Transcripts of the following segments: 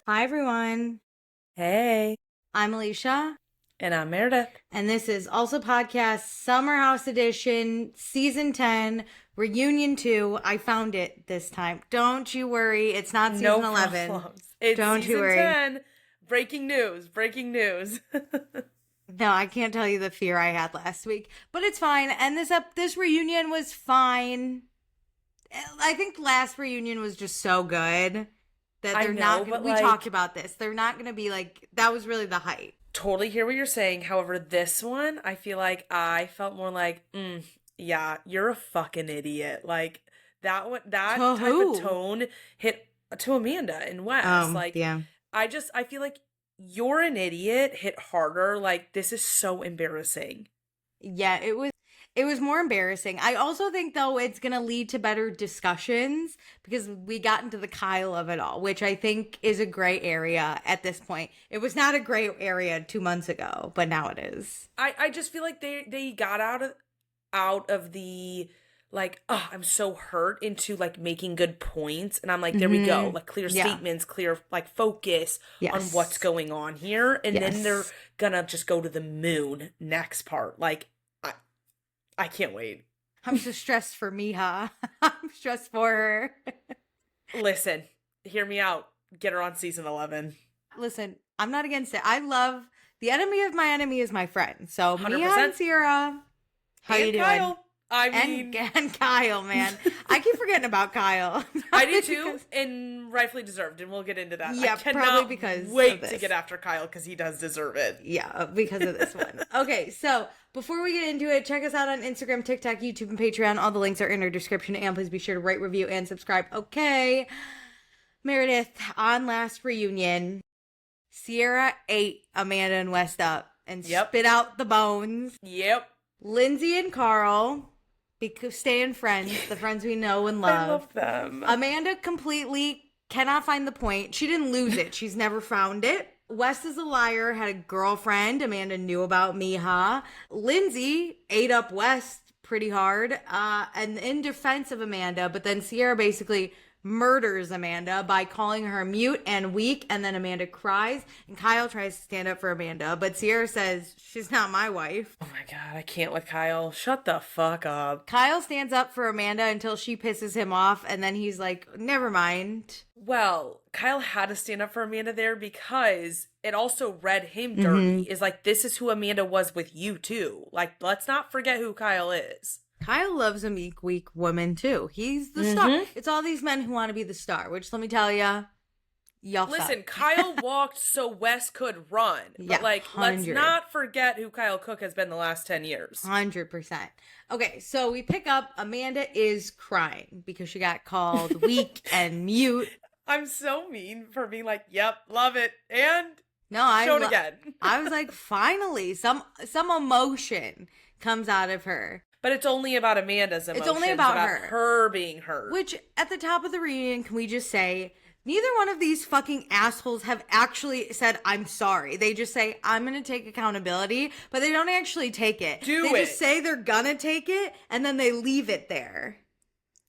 Hi, everyone. Hey, I'm Alicia, and I'm Meredith. and this is also podcast Summer House Edition, Season 10, Reunion 2. I found it this time. Don't you worry. It's not No Season 11. problems. It's Don't you season worry. 10. Breaking news. Breaking news. No, I can't tell you the fear I had last week, but it's fine. And this reunion was fine. I think last reunion was just so good that I they're know, not gonna, but we talked about this. They're not going to be like, that was really the hype. totally hear what you're saying. However, this one, I feel like I felt more like, yeah, you're a fucking idiot. Like that one, that To type who? of tone hit to Amanda and Wes. Like, Yeah. I feel like you're an idiot hit harder. Like, this is so embarrassing. Yeah, it was more embarrassing. I also think though it's going to lead to better discussions because we got into the Kyle of it all, which I think is a gray area at this point. It was not a gray area 2 months ago, but now it is. I just feel like they got out of the like, oh, I'm so hurt into like making good points, and I'm like, there we go, like clear Yeah. statements, clear like focus on Yes. what's going on here, and then they're Yes. gonna just go to the moon next part. Like, I can't wait. I'm so stressed for Meija. I'm stressed for her. Listen, hear me out. Get her on season 11. Listen, I'm not against it. I love the enemy of my enemy is my friend. So Meija 100%. and Sierra, how and you doing? Kyle. I mean, And Kyle, man. I keep forgetting about Kyle. I do too, Because- and rightfully deserved, and we'll get into that. Yeah, I cannot probably because of wait to this. get after Kyle because he does deserve it. Yeah, because of this one. Okay, so before we get into it, check us out on Instagram, TikTok, YouTube, and Patreon. All the links are in our description, and please be sure to rate, review, and subscribe. Okay, Meredith, on last reunion, Sierra ate Amanda and West up and Yep. spit out the bones. Yep. Lindsay and Carl, because staying friends, the friends we know and love. I love them. Amanda completely cannot find the point. She didn't lose it. She's never found it. Wes is a liar, had a girlfriend. Amanda knew about Meija. Lindsay ate up Wes pretty hard, and in defense of Amanda, but then Sierra basically murders Amanda by calling her mute and weak, and then Amanda cries, and Kyle tries to stand up for Amanda, but Sierra says, she's not my wife. Oh my god, I can't with Kyle. Shut the fuck up. Kyle stands up for Amanda until she pisses him off, and then he's like, never mind. Well, Kyle had to stand up for Amanda there because it also read him dirty. Is like, this is who Amanda was with you too. Like, let's not forget who Kyle is. Kyle loves a meek, weak woman too. He's the star. It's all these men who want to be the star, which let me tell you, y'all Listen, suck. Kyle walked so Wes could run. Yeah, But like, let's 100. not forget who Kyle Cook has been the last 10 years. 100%. Okay, so we pick up Amanda is crying because she got called weak and mute. I'm so mean for being like, yep, love it. And No, I show it again. I was like, finally, some emotion comes out of her. But it's only about Amanda's emotions. It's only about her being hurt. Which, at the top of the reunion, can we just say, neither one of these fucking assholes have actually said, I'm sorry. They just say, I'm going to take accountability, but they don't actually take it. They just say they're going to take it, and then they leave it there.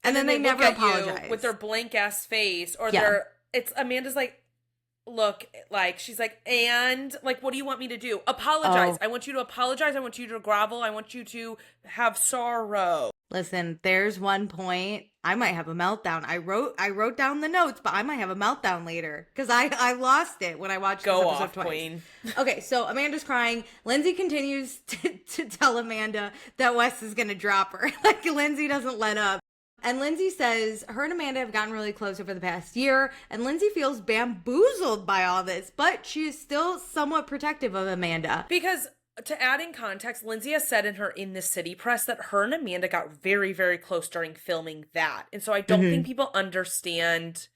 And then they never look at apologize. you with their blank ass face, or Yeah. it's Amanda's like, look, like, she's like, and like, what do you want me to do? Apologize. Oh. I want you to apologize. I want you to grovel. I want you to have sorrow. Listen, there's one point I might have a meltdown. I wrote down the notes, but I might have a meltdown later because I lost it when I watched this Go episode off, twice. queen. Okay, so Amanda's crying. Lindsay continues to tell Amanda that Wes is gonna drop her. Like, Lindsay doesn't let up. And Lindsay says her and Amanda have gotten really close over the past year, and Lindsay feels bamboozled by all this, but she is still somewhat protective of Amanda. Because to add in context, Lindsay has said in her In the City press that her and Amanda got very, very close during filming that. And so I don't think people understand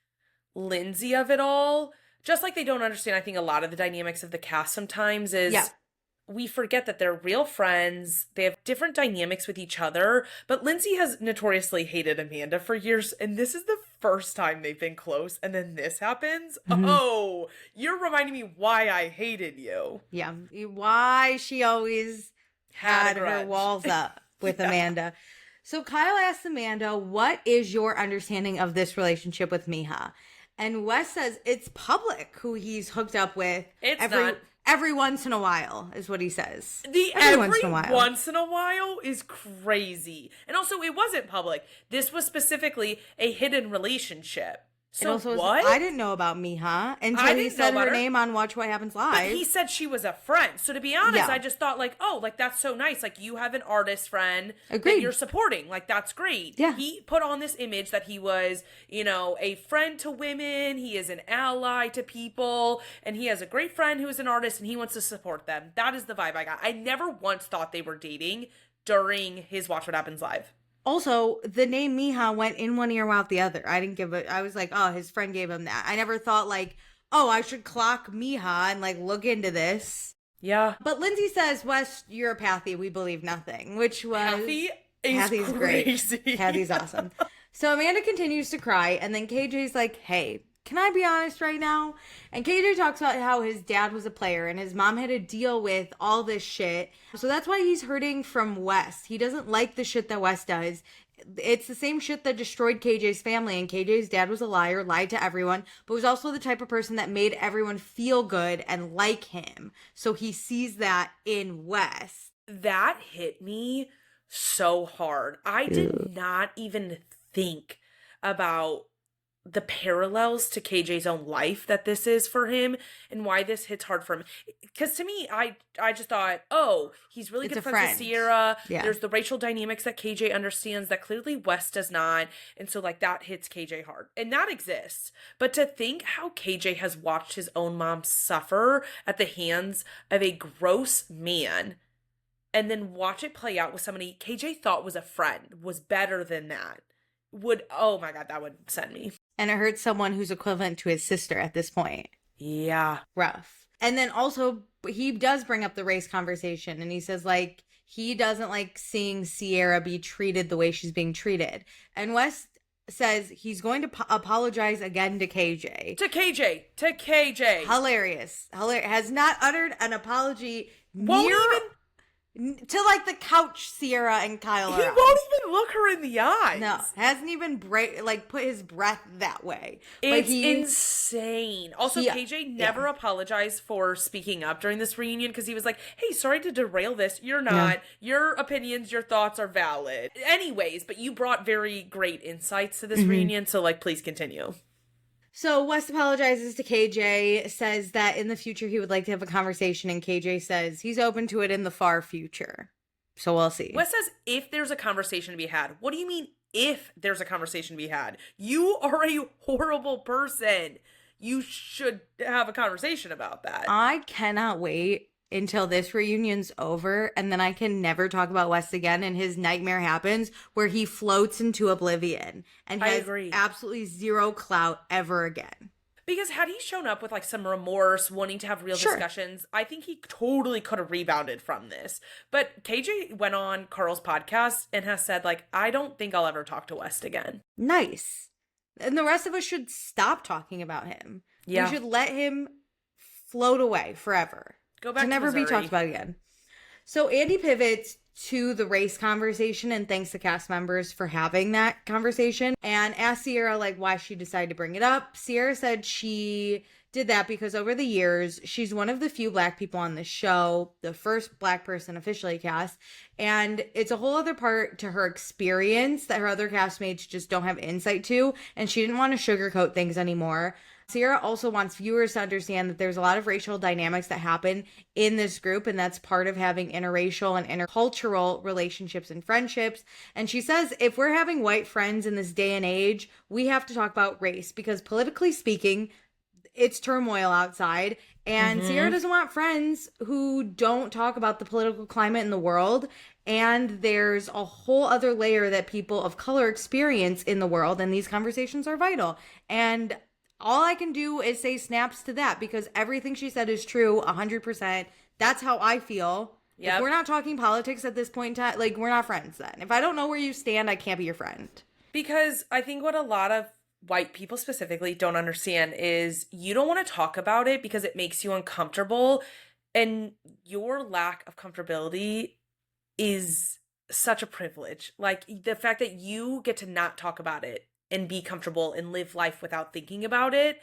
Lindsay of it all. Just like they don't understand, I think, a lot of the dynamics of the cast sometimes is we forget that they're real friends. They have different dynamics with each other. But Lindsay has notoriously hated Amanda for years. And this is the first time they've been close. And then this happens. Oh, you're reminding me why I hated you. Yeah, why she always had her grudge. walls up with Amanda. So Kyle asks Amanda, what is your understanding of this relationship with Meija? And Wes says it's public who he's hooked up with. It's every not. every once in a while is what he says. The every once in a while is crazy. And also, it wasn't public. This was specifically a hidden relationship. So also what? I didn't know about Meija until he said her name on Watch What Happens Live. But he said she was a friend. So to be honest, Yeah. I just thought like, oh, like that's so nice. Like you have an artist friend Agreed. that you're supporting. Like that's great. Yeah. He put on this image that he was, you know, a friend to women. He is an ally to people. And he has a great friend who is an artist and he wants to support them. That is the vibe I got. I never once thought they were dating during his Watch What Happens Live. Also, the name Meija went in one ear out the other. I didn't give it. I was like, oh, his friend gave him that. I never thought like, oh, I should clock Meija and like look into this. Yeah. But Lindsay says, Wes, you're a Pathy. We believe nothing, which was... Pathy's crazy. Great. Pathy's awesome. So Amanda continues to cry, and then KJ's like, hey, can I be honest right now? And KJ talks about how his dad was a player and his mom had to deal with all this shit. So that's why he's hurting from Wes. He doesn't like the shit that Wes does. It's the same shit that destroyed KJ's family, and KJ's dad was a liar, lied to everyone, but was also the type of person that made everyone feel good and like him. So he sees that in Wes. That hit me so hard. I did not even think about the parallels to KJ's own life that this is for him and why this hits hard for him. Because to me, I just thought, oh, he's really good friends with Sierra. Yeah. There's the racial dynamics that KJ understands that clearly Wes does not. And so like that hits KJ hard. And that exists. But to think how KJ has watched his own mom suffer at the hands of a gross man and then watch it play out with somebody KJ thought was a friend, was better than that. Oh my God, that would send me. And it hurts someone who's equivalent to his sister at this point. Yeah. Rough. And then also, he does bring up the race conversation, and he says, like, he doesn't like seeing Sierra be treated the way she's being treated. And Wes says he's going to apologize again to KJ. To KJ. Hilarious. Has not uttered an apology Won't even... to like the couch Sierra and Kyle are He won't even look her in the eyes. No, hasn't even put his breath that way. It's insane. Also, KJ never apologized for speaking up during this reunion because he was like, hey, sorry to derail this. You're not. No. Your opinions, your thoughts are valid. Anyways, but you brought very great insights to this reunion, so like, please continue. So Wes apologizes to KJ, says that in the future he would like to have a conversation, and KJ says he's open to it in the far future. So we'll see. Wes says if there's a conversation to be had. What do you mean if there's a conversation to be had? You are a horrible person. You should have a conversation about that. I cannot wait until this reunion's over, and then I can never talk about Wes again, and his nightmare happens where he floats into oblivion and has absolutely zero clout ever again. Because had he shown up with like some remorse, wanting to have real discussions, I think he totally could have rebounded from this. But KJ went on Carl's podcast and has said like, I don't think I'll ever talk to Wes again. Nice. And the rest of us should stop talking about him. Yeah. We should let him float away forever. Go back to never Missouri. Be talked about again. So Andy pivots to the race conversation and thanks the cast members for having that conversation and asks Sierra like why she decided to bring it up. Sierra said she did that because over the years, she's one of the few Black people on the show, the first Black person officially cast, and it's a whole other part to her experience that her other castmates just don't have insight to, and she didn't want to sugarcoat things anymore. Sierra also wants viewers to understand that there's a lot of racial dynamics that happen in this group, and that's part of having interracial and intercultural relationships and friendships. And she says if we're having white friends in this day and age, we have to talk about race because politically speaking, it's turmoil outside. And Sierra doesn't want friends who don't talk about the political climate in the world. And there's a whole other layer that people of color experience in the world, and these conversations are vital. And all I can do is say snaps to that because everything she said is true 100%. That's how I feel. Yep. If we're not talking politics at this point in time, like, we're not friends then. If I don't know where you stand, I can't be your friend. Because I think what a lot of white people specifically don't understand is you don't want to talk about it because it makes you uncomfortable. And your lack of comfortability is such a privilege. Like, the fact that you get to not talk about it and be comfortable and live life without thinking about it.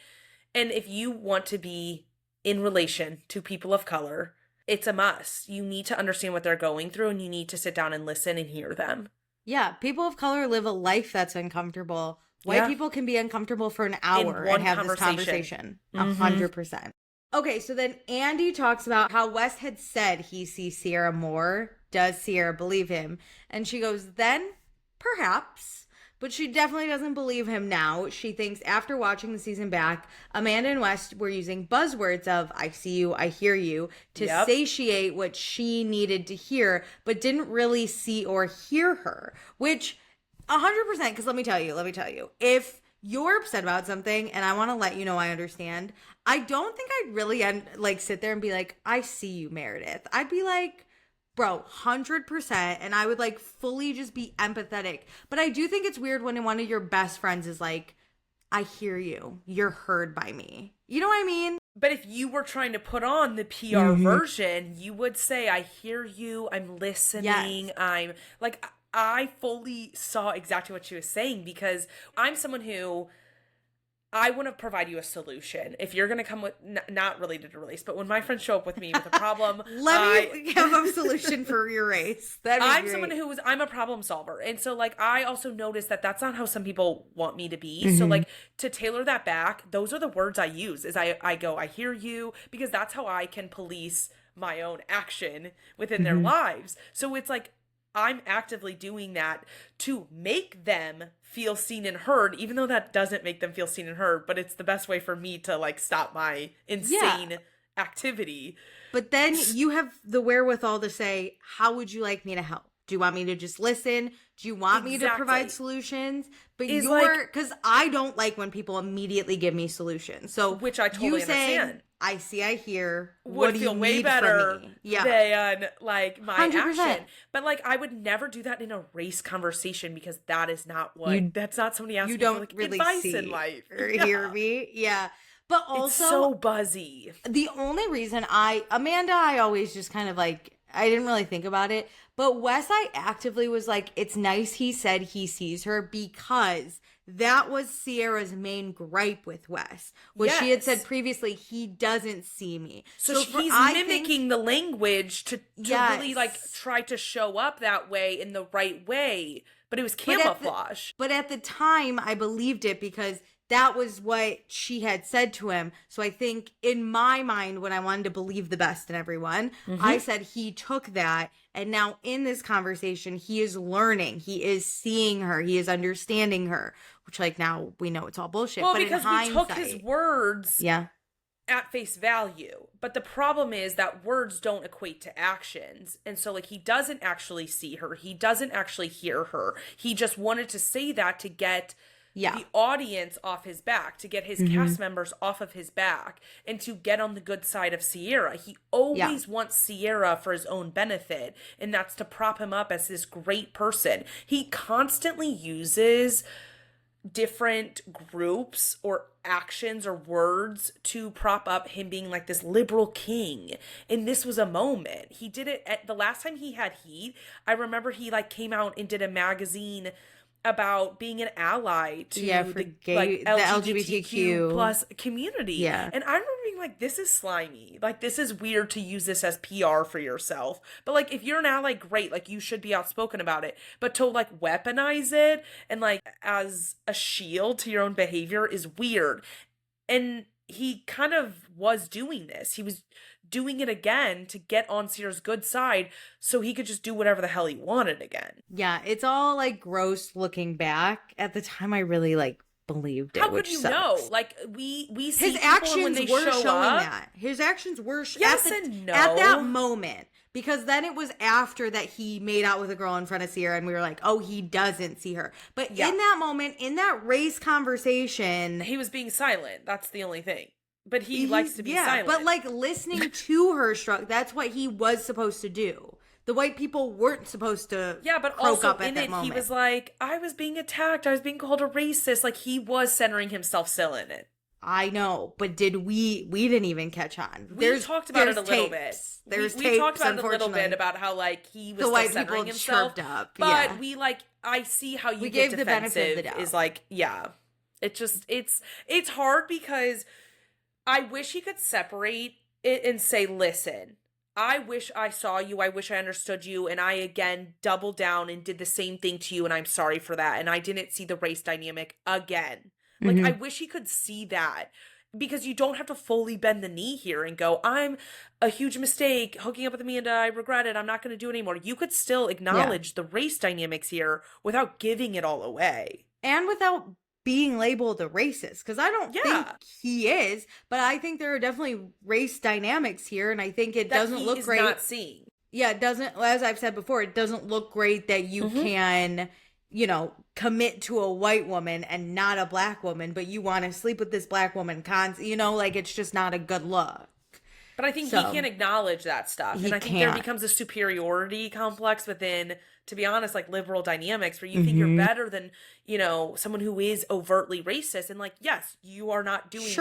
And if you want to be in relation to people of color, it's a must. You need to understand what they're going through, and you need to sit down and listen and hear them. Yeah, people of color live a life that's uncomfortable. White people can be uncomfortable for an hour and have this conversation. 100%. Okay, so then Andy talks about how Wes had said he sees Sierra more. Does Sierra believe him? And she goes, then perhaps. But she definitely doesn't believe him now. She thinks after watching the season back, Amanda and Wes were using buzzwords of I see you, I hear you to satiate what she needed to hear, but didn't really see or hear her. Which 100%, because let me tell you, if you're upset about something and I want to let you know I understand, I don't think I'd really sit there and be like, I see you, Meredith. I'd be like, bro, 100%. And I would fully just be empathetic. But I do think it's weird when one of your best friends is like, I hear you. You're heard by me. You know what I mean? But if you were trying to put on the PR version, you would say, I hear you. I'm listening. Yes. I fully saw exactly what she was saying, because I'm someone who I want to provide you a solution. If you're going to come with, not related to race, but when my friends show up with me with a problem, let me have a solution for your race. I'm someone I'm a problem solver. And so I also noticed that that's not how some people want me to be. So to tailor that back, those are the words I use is I go, I hear you, because that's how I can police my own action within their lives. So it's I'm actively doing that to make them feel seen and heard, even though that doesn't make them feel seen and heard, but it's the best way for me to stop my insane activity. But then you have the wherewithal to say, how would you like me to help? Do you want me to just listen? Do you want me to provide solutions? But because I don't like when people immediately give me solutions. So which I totally understand. I see, I hear. Would feel way better than my 100%. Action. But I would never do that in a race conversation, because that is not what. That's not somebody asking. You don't for really advice see in life or hear me. Yeah. But also, it's so buzzy. The only reason Amanda, I always just kind of I didn't really think about it. But Wes, I actively was it's nice he said he sees her, because that was Sierra's main gripe with Wes. She had said previously, he doesn't see me. So he's mimicking the language to really try to show up that way in the right way. But it was camouflage. But at the time, I believed it, because that was what she had said to him. So I think in my mind, when I wanted to believe the best in everyone, I said he took that. And now in this conversation, he is learning. He is seeing her. He is understanding her. Which now we know it's all bullshit. Well, but because we took his words at face value. But the problem is that words don't equate to actions. And so he doesn't actually see her. He doesn't actually hear her. He just wanted to say that to get the audience off his back, to get his cast members off of his back, and to get on the good side of Sierra. He always wants Sierra for his own benefit, and that's to prop him up as this great person. He constantly uses different groups or actions or words to prop up him being this liberal king. And this was a moment. He did it at the last time he had heat. I remember he came out and did a magazine about being an ally to the LGBTQ plus community. Yeah. And I remember being this is slimy. This is weird to use this as PR for yourself. But if you're an ally, great. You should be outspoken about it. But to weaponize it and as a shield to your own behavior is weird. And he kind of was doing this. He was doing it again to get on Sierra's good side so he could just do whatever the hell he wanted again. Yeah, it's all gross looking back. At the time, I really believed it. How could you sucks. Know? We see his actions when they were show showing up. That. His actions were and no. At that moment. Because then it was after that he made out with a girl in front of Sierra, and we were like, oh, he doesn't see her. But in that moment, in that race conversation, he was being silent. That's the only thing. But he likes to be silent. But listening to her that's what he was supposed to do. The white people weren't supposed to but croak also up at in that it, moment. He was I was being attacked. I was being called a racist. He was centering himself still in it. I know, but we didn't even catch on. We talked about it a little bit. There's we talked about it a little unfortunately. bit about how like he was The still white centering people himself. chirped up, But yeah. we like, I see how you We get gave the benefit of the defensive doubt. is like, yeah. It just, it's hard because I wish he could separate it and say, listen, I wish I saw you. I wish I understood you. And I, again, doubled down and did the same thing to you. And I'm sorry for that. And I didn't see the race dynamic again. Like, I wish he could see that. Because you don't have to fully bend the knee here and go, I'm a huge mistake hooking up with Amanda. I regret it. I'm not going to do it anymore. You could still acknowledge the race dynamics here without giving it all away. And without being labeled a racist. Because I don't think he is. But I think there are definitely race dynamics here. And I think it doesn't look great. Not seeing. Yeah, it doesn't, as I've said before, it doesn't look great that you can, you know, commit to a white woman and not a black woman, but you want to sleep with this black woman, you know, like it's just not a good look. But I think he can't acknowledge that stuff. And I think there becomes a superiority complex within, to be honest, like liberal dynamics where you think you're better than, you know, someone who is overtly racist. And like, yes, you are not doing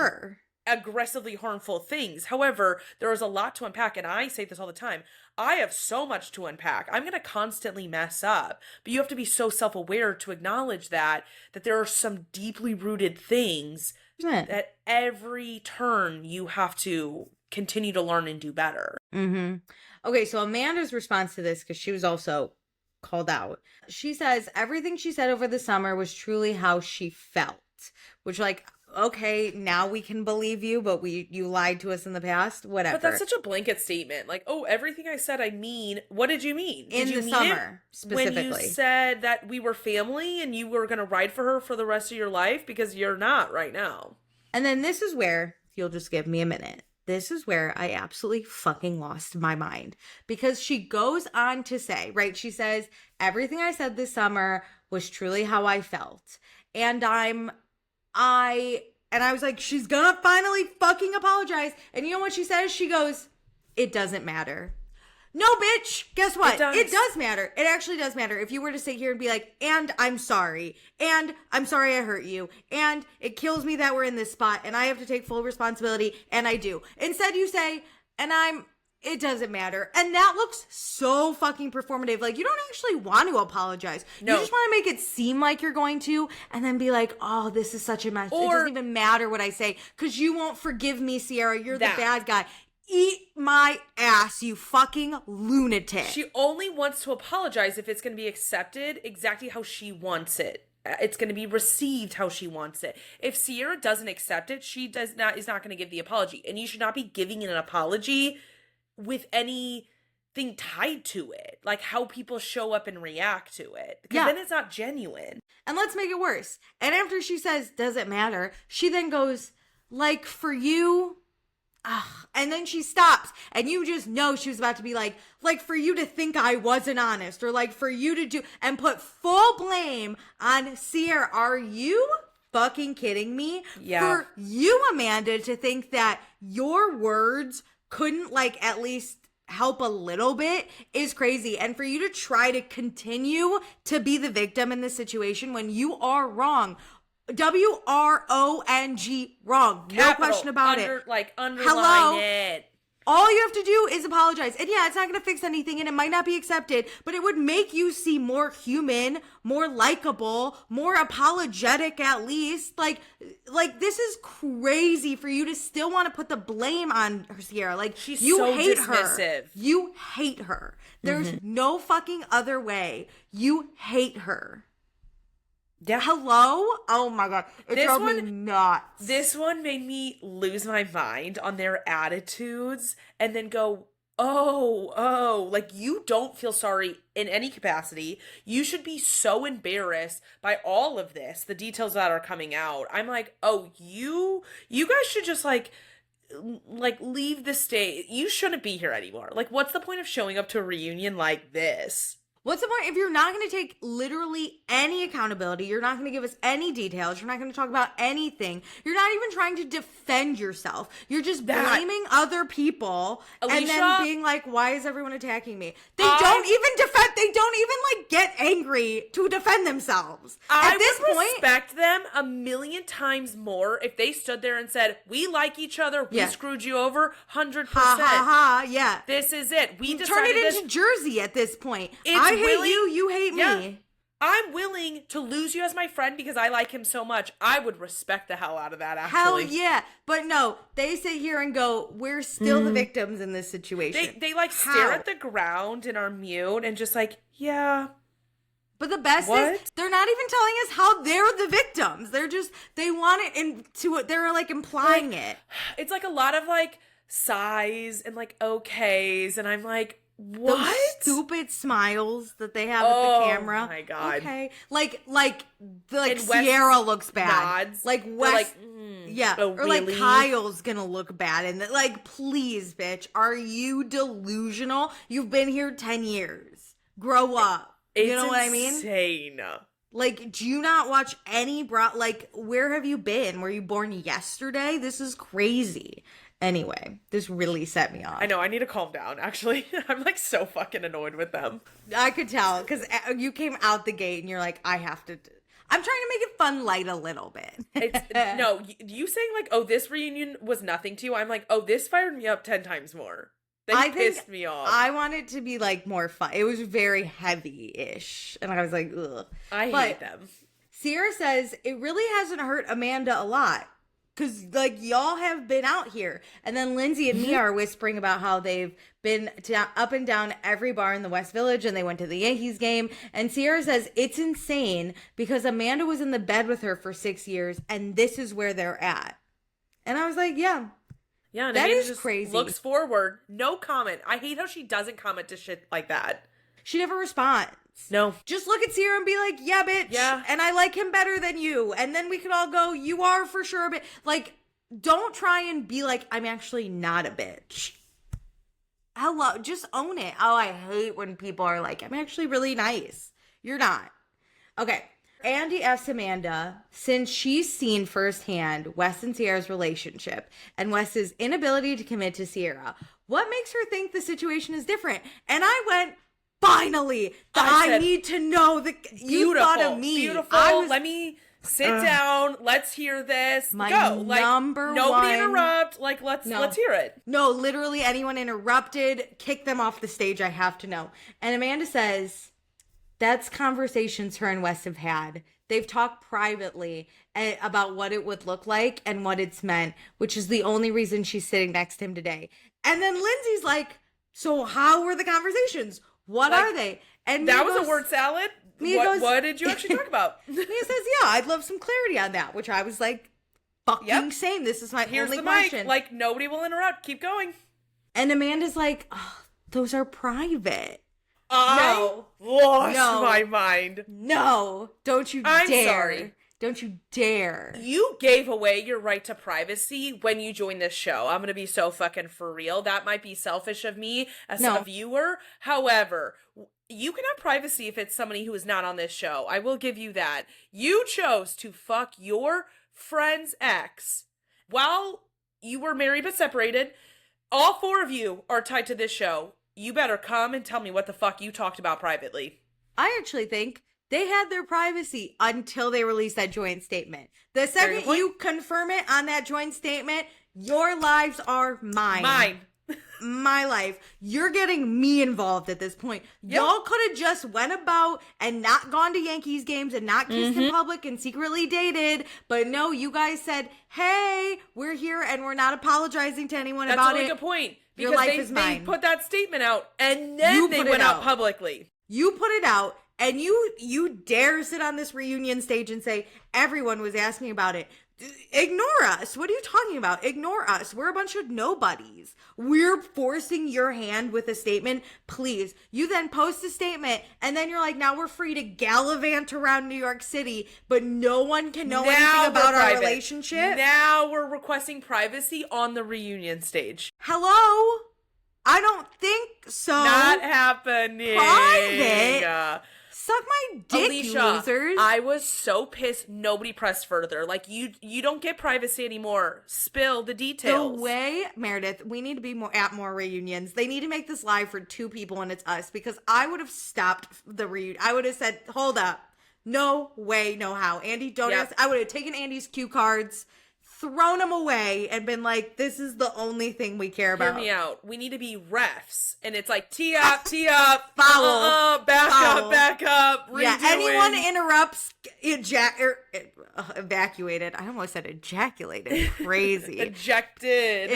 aggressively harmful things. However, there is a lot to unpack. And I say this all the time. I have so much to unpack. I'm going to constantly mess up, but you have to be so self-aware to acknowledge that there are some deeply rooted things that every turn you have to continue to learn and do better. Okay, so Amanda's response to this, because she was also called out. She says, everything she said over the summer was truly how she felt, which like, okay, now we can believe you, but you lied to us in the past, whatever. But that's such a blanket statement. Like, oh, everything I said, I mean, what did you mean? In the summer, specifically. When you said that we were family and you were going to ride for her for the rest of your life? Because you're not right now. And then this is where, if you'll just give me a minute, this is where I absolutely fucking lost my mind. Because she goes on to say, right, she says, everything I said this summer was truly how I felt. And I was like, she's gonna finally fucking apologize. And you know what she says? She goes, it doesn't matter. No, bitch. Guess what? It does matter. It actually does matter. If you were to sit here and be like, and I'm sorry. And I'm sorry I hurt you. And it kills me that we're in this spot. And I have to take full responsibility. And I do. Instead you say, it doesn't matter. And that looks so fucking performative. Like, you don't actually want to apologize. No. You just want to make it seem like you're going to, and then be like, oh, this is such a mess. It doesn't even matter what I say, because you won't forgive me, Sierra. You're the bad guy. Eat my ass, you fucking lunatic. She only wants to apologize if it's going to be accepted exactly how she wants it. It's going to be received how she wants it. If Sierra doesn't accept it, she is not going to give the apology. And you should not be giving an apology with anything tied to it, like how people show up and react to it, because then it's not genuine. And let's make it worse. And after she says, does it matter? She then goes, like, for you, and then she stops, and you just know she was about to be like for you to think I wasn't honest, or like for you to do, and put full blame on Sierra. Are you fucking kidding me? Yeah. For you, Amanda, to think that your words couldn't like at least help a little bit is crazy. And for you to try to continue to be the victim in this situation when you are wrong. WRONG, wrong. No question about it. Like, underline it. All you have to do is apologize. And yeah, it's not going to fix anything and it might not be accepted, but it would make you seem more human, more likable, more apologetic at least. Like this is crazy for you to still want to put the blame on her, Sierra. Like, she's you so hate dismissive. her. You hate her. There's no fucking other way. You hate her. Yeah. Hello? Oh my God. It drove me nuts. This one made me lose my mind on their attitudes and then go, oh, like, you don't feel sorry in any capacity. You should be so embarrassed by all of this, the details that are coming out. I'm like, oh, you guys should just like leave the state. You shouldn't be here anymore. Like, what's the point of showing up to a reunion like this? What's the point if you're not going to take literally any accountability? You're not going to give us any details. You're not going to talk about anything. You're not even trying to defend yourself. You're just blaming other people, Alicia, and then being like, why is everyone attacking me? They don't even defend. They don't even like get angry to defend themselves. At this would point, respect them a million times more if they stood there and said, we like each other. We screwed you over 100%. Ha ha ha. Yeah. This is it. We decided turn it into Jersey at this point. I hate you, you hate me. I'm willing to lose you as my friend because I like him so much. I would respect the hell out of that, actually. Hell yeah. But no, they sit here and go, we're still the victims in this situation. They like stare at the ground and are mute and just like, yeah. But the best is they're not even telling us how they're the victims. They want it into it. They're like implying it. It's like a lot of like sighs and like okays. And I'm like, what? Those stupid smiles that they have at the camera. Oh my God. Okay. Like Sierra looks bad. Nods. Like West. Yeah. Oh, or like Kyle's gonna look bad. And like, please, bitch, are you delusional? You've been here 10 years. Grow up. You know what I mean? Insane. Like, do you not watch any like, where have you been? Were you born yesterday? This is crazy. Anyway, this really set me off. I know, I need to calm down, actually. I'm like so fucking annoyed with them. I could tell, because you came out the gate and you're like, I have to... I'm trying to make it fun light a little bit. No, you saying like, oh, this reunion was nothing to you, I'm like, oh, this fired me up 10 times more. They pissed me off. I want it to be like more fun. It was very heavy-ish. And I was like, ugh. I hate them. Sierra says, it really hasn't hurt Amanda a lot. Because, like, y'all have been out here. And then Lindsay and Mia are whispering about how they've been up and down every bar in the West Village and they went to the Yankees game. And Sierra says it's insane because Amanda was in the bed with her for 6 years and this is where they're at. And I was like, yeah. Yeah, and that Amanda is just crazy. Looks forward. No comment. I hate how she doesn't comment to shit like that. She never responds. No. Just look at Sierra and be like, yeah, bitch. Yeah. And I like him better than you. And then we could all go, you are for sure a bitch. Like, don't try and be like, I'm actually not a bitch. Hello. Just own it. Oh, I hate when people are like, I'm actually really nice. You're not. Okay. Andy asks Amanda, since she's seen firsthand Wes and Sierra's relationship and Wes's inability to commit to Sierra, what makes her think the situation is different? And I went, finally, I need to know that you thought of me. Beautiful. Let me sit down. Let's hear this. Go. Like, nobody interrupt. Like, let's hear it. No, literally anyone interrupted, kick them off the stage. I have to know. And Amanda says, that's conversations her and Wes have had. They've talked privately about what it would look like and what it's meant, which is the only reason she's sitting next to him today. And then Lindsay's like, so how were the conversations? What are they? And that was a word salad? What did you actually talk about? Mia says, yeah, I'd love some clarity on that, which I was like, fucking same. This is my only question. Mic. Like, nobody will interrupt. Keep going. And Amanda's like, oh, those are private. Oh, lost my mind. No, don't you dare. I'm sorry. Don't you dare. You gave away your right to privacy when you joined this show. I'm going to be so fucking for real. That might be selfish of me as a viewer. However, you can have privacy if it's somebody who is not on this show. I will give you that. You chose to fuck your friend's ex while you were married but separated. All four of you are tied to this show. You better come and tell me what the fuck you talked about privately. I actually think they had their privacy until they released that joint statement. The second you confirm it on that joint statement, your lives are mine. Mine. My life. You're getting me involved at this point. Yep. Y'all could have just went about and not gone to Yankees games and not kissed in public and secretly dated. But no, you guys said, hey, we're here and we're not apologizing to anyone about it. That's a really good point. Because your life is mine. They put that statement out and then they went out publicly. You put it out and you dare sit on this reunion stage and say, everyone was asking about it. Ignore us. What are you talking about? Ignore us. We're a bunch of nobodies. We're forcing your hand with a statement. Please. You then post a statement and then you're like, now we're free to gallivant around New York City, but no one can know anything about our relationship. Now we're requesting privacy on the reunion stage. Hello? I don't think so not happening. private. Suck my dick, Alicia, you losers. I was so pissed nobody pressed further. Like, you don't get privacy anymore. Spill the details. The way, Meredith, we need to be at more reunions. They need to make this live for 2 people and it's us, because I would have stopped the reunion. I would have said, hold up. No way, no how. Andy, don't ask. I would have taken Andy's cue cards, thrown them away, and been like, this is the only thing we care about. Hear me out. We need to be refs. And it's like, tee up, foul, back up, redoing. Yeah, anyone interrupts, evacuated. I almost said ejaculated. Crazy. Ejected.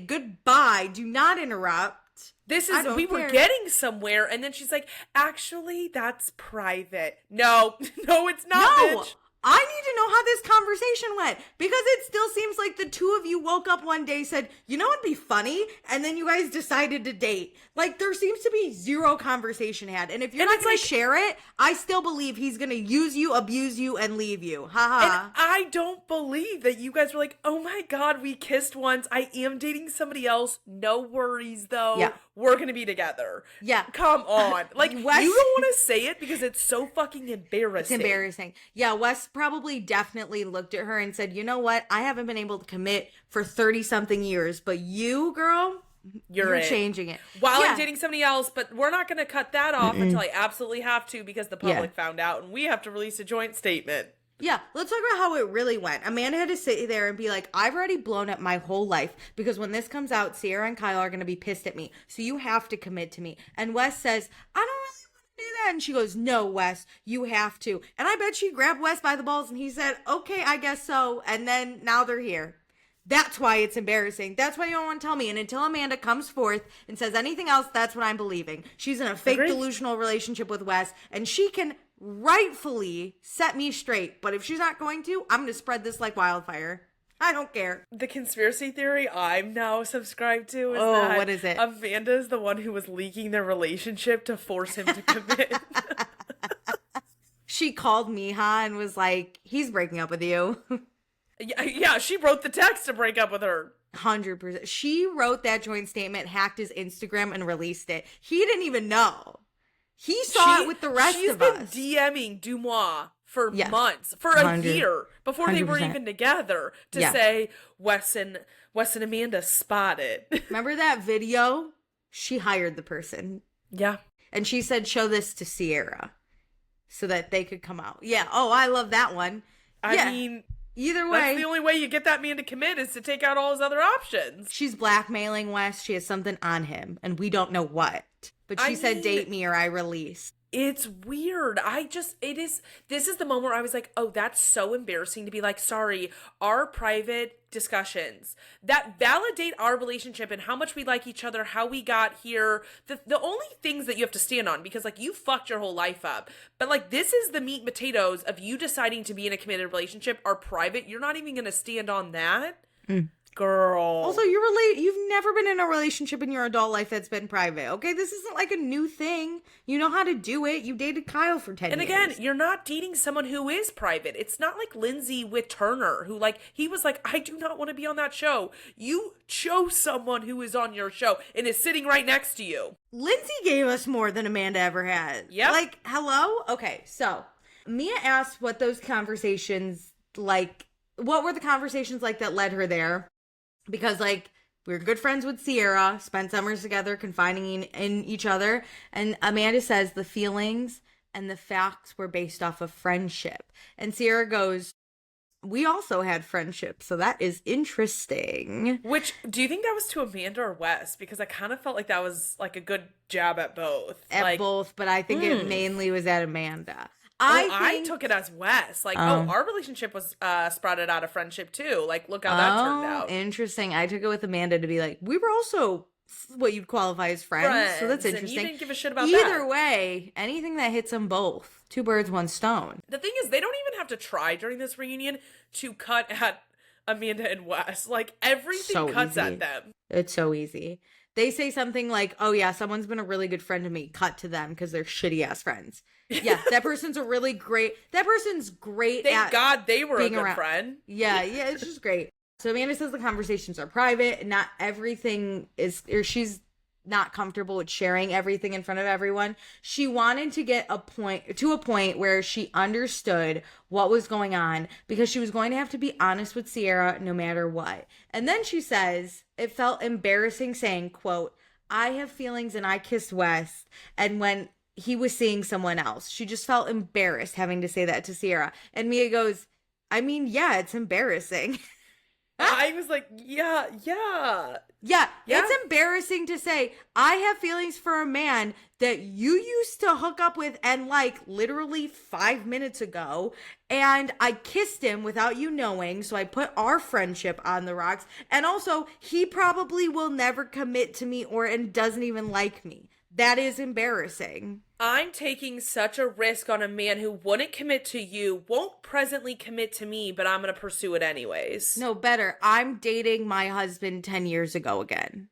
Goodbye. Do not interrupt. This is, we were getting somewhere, and then she's like, actually, that's private. No, it's not, bitch. I need to know how this conversation went, because it still seems like the 2 of you woke up one day, said, you know what'd be funny? And then you guys decided to date. Like, there seems to be 0 conversation had. And if you're not going to share it, I still believe he's going to use you, abuse you, and leave you. And I don't believe that you guys were like, oh my God, we kissed once. I am dating somebody else. No worries, though. Yeah. We're going to be together. Yeah. Come on. Like, Wes, you don't want to say it because it's so fucking embarrassing. It's embarrassing. Yeah, Wes probably definitely looked at her and said, you know what? I haven't been able to commit for 30-something years, but you, girl, you're changing it. While I'm dating somebody else, but we're not going to cut that off until I absolutely have to, because the public found out and we have to release a joint statement. Yeah, let's talk about how it really went. Amanda had to sit there and be like, I've already blown up my whole life, because when this comes out, Sierra and Kyle are going to be pissed at me. So you have to commit to me. And Wes says, I don't really want to do that. And she goes, no, Wes, you have to. And I bet she grabbed Wes by the balls and he said, okay, I guess so. And then now they're here. That's why it's embarrassing. That's why you don't want to tell me. And until Amanda comes forth and says anything else, that's what I'm believing. She's in a fake delusional relationship with Wes, and she can rightfully set me straight. But if she's not going to, I'm going to spread this like wildfire. I don't care. The conspiracy theory I'm now subscribed to is that what is it? Amanda's the one who was leaking their relationship to force him to commit. She called Meija and was like, he's breaking up with you. Yeah, she wrote the text to break up with her. 100%. She wrote that joint statement, hacked his Instagram, and released it. He didn't even know. He saw it with the rest of us. She's been DMing Dumois for months, for a year, before 100%. They were even together, to say, Wes and Amanda spotted. Remember that video? She hired the person. Yeah. And she said, show this to Sierra so that they could come out. Yeah. Oh, I love that one. I mean... Either way. That's the only way you get that man to commit, is to take out all his other options. She's blackmailing Wes. She has something on him, and we don't know what. But she said, date me or I release. It's weird. This is the moment where I was like, oh, that's so embarrassing to be like, sorry, our private discussions that validate our relationship and how much we like each other, how we got here, the only things that you have to stand on, because like, you fucked your whole life up, but like, this is the meat and potatoes of you deciding to be in a committed relationship, are private. You're not even going to stand on that. Girl. Also, you've never been in a relationship in your adult life that's been private, okay? This isn't like a new thing. You know how to do it. You dated Kyle for 10 years. And again, you're not dating someone who is private. It's not like Lindsay with Turner, who like, he was like, I do not want to be on that show. You chose someone who is on your show and is sitting right next to you. Lindsay gave us more than Amanda ever had. Yeah. Like, hello? Okay, so Mia asked what those conversations like, what were the conversations like that led her there? Because, like, we were good friends with Sierra, spent summers together, confiding in each other. And Amanda says the feelings and the facts were based off of friendship. And Sierra goes, we also had friendship, so that is interesting. Which, do you think that was to Amanda or Wes? Because I kind of felt like that was, like, a good jab at both. At both, but I think it mainly was at Amanda. I took it as Wes. Like, our relationship was sprouted out of friendship, too. Like, look how that turned out. Interesting. I took it with Amanda to be like, we were also what you'd qualify as friends. So that's interesting. And you didn't give a shit about that. Either way, anything that hits them both. 2 birds, 1 stone. The thing is, they don't even have to try during this reunion to cut at Amanda and Wes. Like, everything cuts at them. It's so easy. They say something like, oh yeah, someone's been a really good friend to me. Cut to them because they're shitty ass friends. Yeah, that person's great. That person's great. Thank God they were a good around. Friend. Yeah, it's just great. So Amanda says the conversations are private. Not everything is, or she's not comfortable with sharing everything in front of everyone. She wanted to get a point where she understood what was going on because she was going to have to be honest with Sierra no matter what. And then she says it felt embarrassing saying, quote, I have feelings and I kissed West. And when he was seeing someone else, she just felt embarrassed having to say that to Sierra. And Meija goes, I mean, yeah, it's embarrassing. I was like, yeah. Yeah, it's embarrassing to say, I have feelings for a man that you used to hook up with and like literally 5 minutes ago. And I kissed him without you knowing. So I put our friendship on the rocks. And also, he probably will never commit to me and doesn't even like me. That is embarrassing. I'm taking such a risk on a man who wouldn't commit to you, won't presently commit to me, but I'm going to pursue it anyways. No, better. I'm dating my husband 10 years ago again.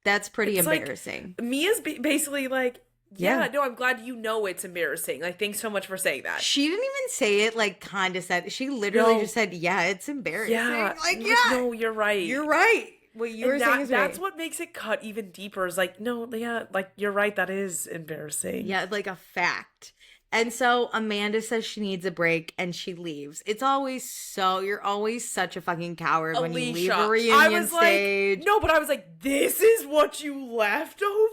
That's pretty embarrassing. Like, Mia's basically like, no, I'm glad you know it's embarrassing. Like, thanks so much for saying that. She didn't even say it like condescending. She literally just said, yeah, it's embarrassing. Yeah. Like, No, you're right. You're right. What you were saying is that's right. what makes it cut even deeper is like, no, yeah, like you're right, that is embarrassing. Yeah, like a fact. And so Amanda says she needs a break and she leaves. It's always you're always such a fucking coward Alicia, when you leave a reunion stage. Like, no, but I was like, this is what you left over?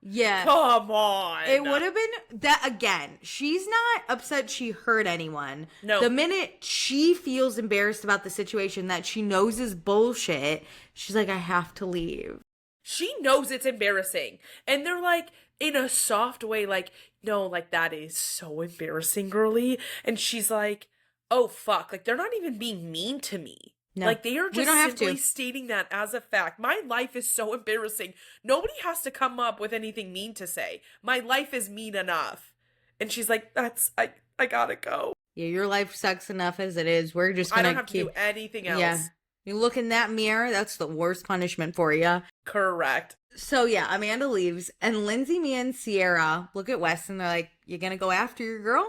Yeah. Come on. It would have been that again. She's not upset she hurt anyone. No. The minute she feels embarrassed about the situation that she knows is bullshit, she's like, I have to leave. She knows it's embarrassing. And they're like, in a soft way, like, no, like, that is so embarrassing, girly. And she's like, oh, fuck. Like, they're not even being mean to me. No, like, they are just simply stating that as a fact. My life is so embarrassing. Nobody has to come up with anything mean to say. My life is mean enough. And she's like, I gotta go. Yeah, your life sucks enough as it is. We're just gonna I don't have to do anything else. Yeah. You look in that mirror, that's the worst punishment for you. Correct. So yeah, Amanda leaves, and Lindsay, Mia, and Sierra look at Wes, and they're like, you gonna go after your girl?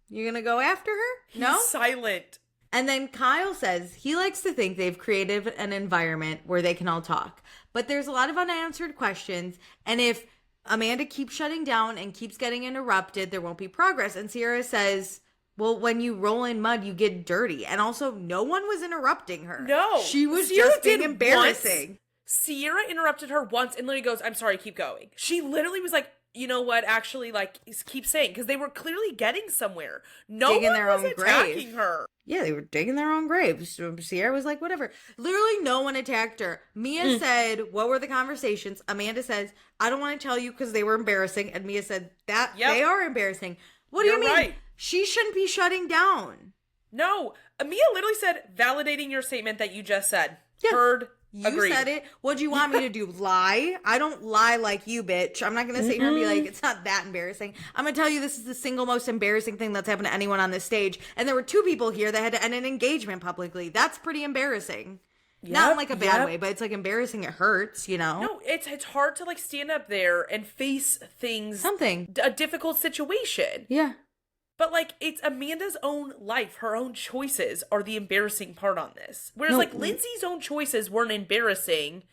You gonna go after her? No? He's silent. And then Kyle says he likes to think they've created an environment where they can all talk. But there's a lot of unanswered questions. And if Amanda keeps shutting down and keeps getting interrupted, there won't be progress. And Sierra says, well, when you roll in mud, you get dirty. And also, no one was interrupting her. No. She was just being embarrassing. Sierra interrupted her once and literally goes, I'm sorry, keep going. She literally was like, you know what, actually, like, keep saying, because they were clearly getting somewhere. No one was attacking her. Yeah, they were digging their own graves. So Sierra was like, whatever. Literally, no one attacked her. Mia said, what were the conversations? Amanda says, I don't want to tell you because they were embarrassing. And Mia said, they are embarrassing. What do you mean? Right. She shouldn't be shutting down. No. Mia literally said, validating your statement that you just said. Yeah. Heard. You Agreed. said it. What do you want me to do? Lie? I don't lie like you, bitch. I'm not going to sit here and be like, it's not that embarrassing. I'm going to tell you this is the single most embarrassing thing that's happened to anyone on this stage. And there were 2 people here that had to end an engagement publicly. That's pretty embarrassing. Not in like a bad way, but it's like embarrassing. It hurts, you know? No, it's hard to like stand up there and face things. A difficult situation. Yeah. But, like, it's Amanda's own life. Her own choices are the embarrassing part on this. Whereas, like, Lindsay's own choices weren't embarrassing.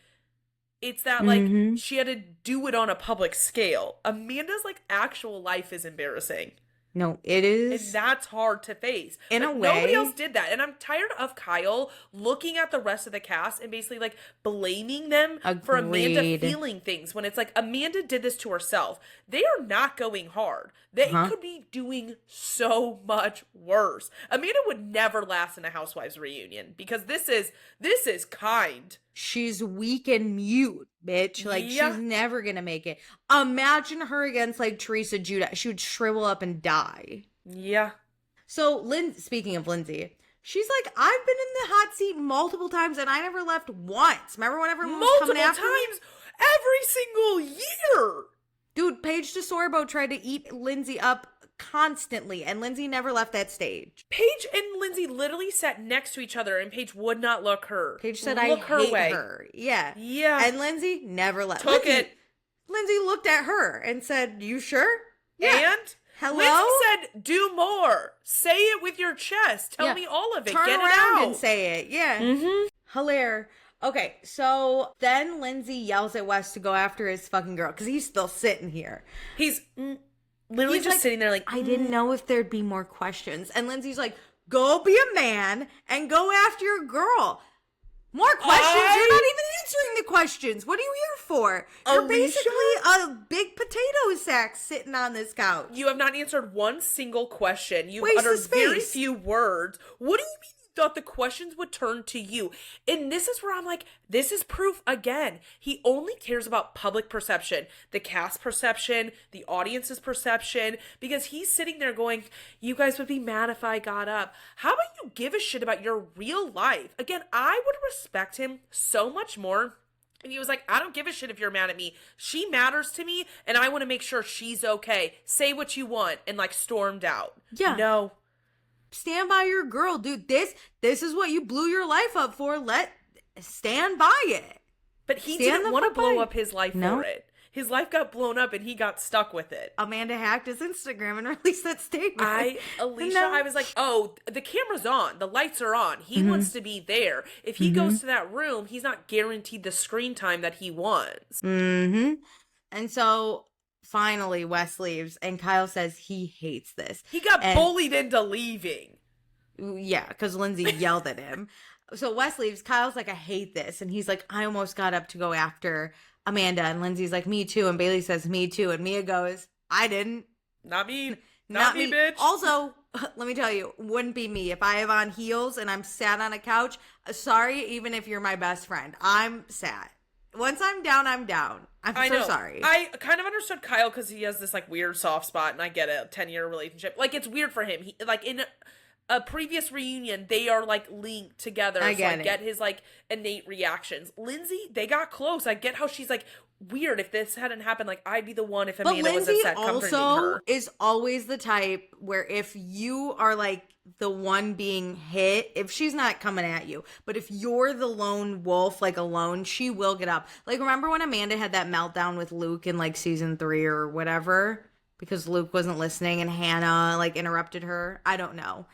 It's that, like, she had to do it on a public scale. Amanda's, like, actual life is embarrassing. No, it is. And that's hard to face. In a way. Nobody else did that. And I'm tired of Kyle looking at the rest of the cast and basically like blaming them for Amanda feeling things when it's like Amanda did this to herself. They are not going hard. They could be doing so much worse. Amanda would never last in a Housewives reunion because this is kind. She's weak and mute, bitch. Like, she's never gonna make it. Imagine her against, like, Teresa Judah. She would shrivel up and die. Yeah. So, speaking of Lindsay, she's like, I've been in the hot seat multiple times, and I never left once. Remember when everyone was coming after me? Multiple times every single year. Dude, Paige DeSorbo tried to eat Lindsay up constantly, and Lindsay never left that stage. Paige and Lindsay literally sat next to each other, and Paige would not look her. Paige said, I hate her. Yeah. Yeah. And Lindsay never left. Lindsay looked at her and said, you sure? Yeah. And? Hello? Lindsay said, do more. Say it with your chest. Tell me all of it. Turn Get around it out. and say it. Yeah. Hilaire. Okay, so then Lindsay yells at Wes to go after his fucking girl because he's still sitting here. He's literally He's just like, sitting there like, I didn't know if there'd be more questions. And Lindsay's like, go be a man and go after your girl. More questions? You're not even answering the questions. What are you here for? You're Alicia? basically a big potato sack sitting on this couch. You have not answered one single question. You've Waste of uttered very space. few words. What do you mean you thought the questions would turn to you? And this is where I'm like, this is proof again. He only cares about public perception, the cast perception, the audience's perception, because he's sitting there going, you guys would be mad if I got up. How about you give a shit about your real life? Again, I would respect him so much more. And he was like, I don't give a shit if you're mad at me. She matters to me, and I want to make sure she's okay. Say what you want, and like stormed out. Yeah. No. Stand by your girl, dude. This is what you blew your life up for. Stand by it. But he Stand didn't the want to fuck blow by. up his life No. for it. His life got blown up, and he got stuck with it. Amanda hacked his Instagram and released that statement. Alicia, No. I was like, oh, the camera's on. The lights are on. He wants to be there. If he goes to that room, he's not guaranteed the screen time that he wants. Mm-hmm. And so finally Wes leaves and Kyle says he hates this. He got And- bullied into leaving. Yeah, because Lindsay yelled at him. So Wes leaves. Kyle's like, I hate this. And he's like, I almost got up to go after Amanda. And Lindsay's like, me too. And Bailey says, me too. And Mia goes, I didn't. Not me. Not me, me, bitch. Also, let me tell you, wouldn't be me. If I have on heels and I'm sat on a couch, sorry, even if you're my best friend. I'm sad. Once I'm down, I'm down. I'm so sorry. I kind of understood Kyle because he has this like weird soft spot, and I get it, 10-year relationship. Like, it's weird for him. He, like, in a previous reunion, they are like linked together. I so get I it. get his like innate reactions. Lindsay, they got close. I get how she's like, weird. If this hadn't happened, like, I'd be the one if But Amanda was Lindsay upset comforting also her. is always the type where if you are like the one being hit, if she's not coming at you, but if you're the lone wolf, like alone, she will get up. Like, remember when Amanda had that meltdown with Luke in like season 3 or whatever? Because Luke wasn't listening and Hannah like interrupted her. I don't know.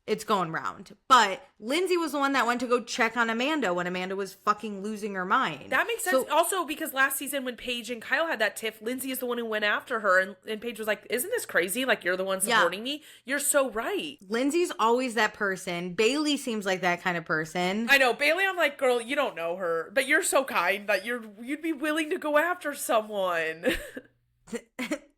It's going round. But Lindsay was the one that went to go check on Amanda when Amanda was fucking losing her mind. That makes sense. Also, because last season when Paige and Kyle had that tiff, Lindsay is the one who went after her. And Paige was like, isn't this crazy? Like, you're the one supporting me? You're so right. Lindsay's always that person. Bailey seems like that kind of person. I know. Bailey, I'm like, girl, you don't know her. But you're so kind that you'd be willing to go after someone.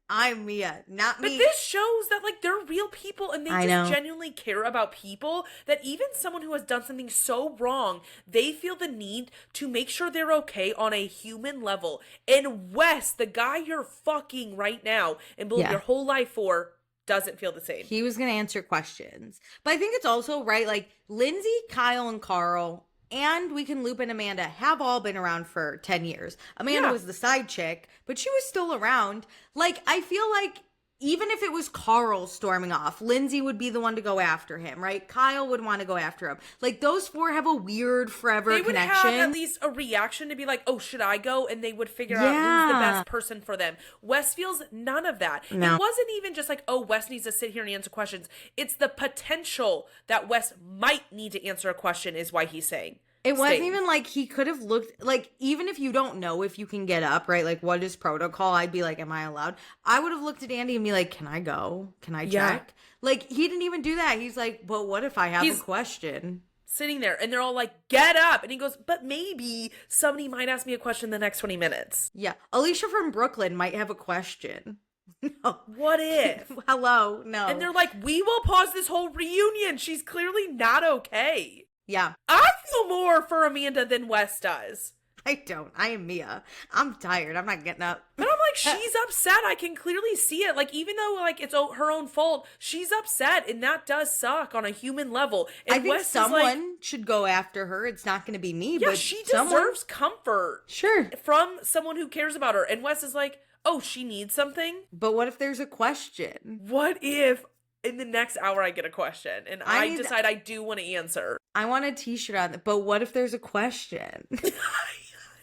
I'm Mia, not But me. this shows that, like, they're real people and they I just know. genuinely care about people, that even someone who has done something so wrong, they feel the need to make sure they're okay on a human level. And Wes, the guy you're fucking right now and building Yeah. your whole life for, doesn't feel the same. He was going to answer questions. But I think it's also right, like, Lindsay, Kyle, and Carl, and we can loop in Amanda, have all been around for 10 years. Amanda Yeah. was the side chick, but she was still around. Like, I feel like even if it was Carl storming off, Lindsay would be the one to go after him, right? Kyle would want to go after him. Like, those four have a weird forever They would connection. have at least a reaction to be like, oh, should I go? And they would figure out who's the Yeah. best person for them. Wes feels none of that. No. It wasn't even just like, oh, Wes needs to sit here and answer questions. It's the potential that Wes might need to answer a question is why he's saying. It wasn't staying. even like he could have looked, like, even if you don't know if you can get up, right? Like, what is protocol? I'd be like, am I allowed? I would have looked at Andy and be like, can I go? Can I Yeah. check? Like, he didn't even do that. He's like, but what if I have He's- a question? Sitting there and they're all like, get up. And he goes, but maybe somebody might ask me a question in the next 20 minutes. Yeah. Alicia from Brooklyn might have a question. No. What if? Hello. No. And they're like, we will pause this whole reunion. She's clearly not okay. Yeah. I feel more for Amanda than Wes does. I don't. I am Mia. I'm tired. I'm not getting up. But I'm like, she's upset. I can clearly see it. Like, even though, like, it's her own fault, she's upset, and that does suck on a human level. And I think Wes is someone like, should go after her. It's not going to be me, yeah, but she someone. deserves comfort Sure. from someone who cares about her. And Wes is like, oh, she needs something? But what if there's a question? What if in the next hour I get a question and I decide I do want to answer? I want a t-shirt on it, but what if there's a question?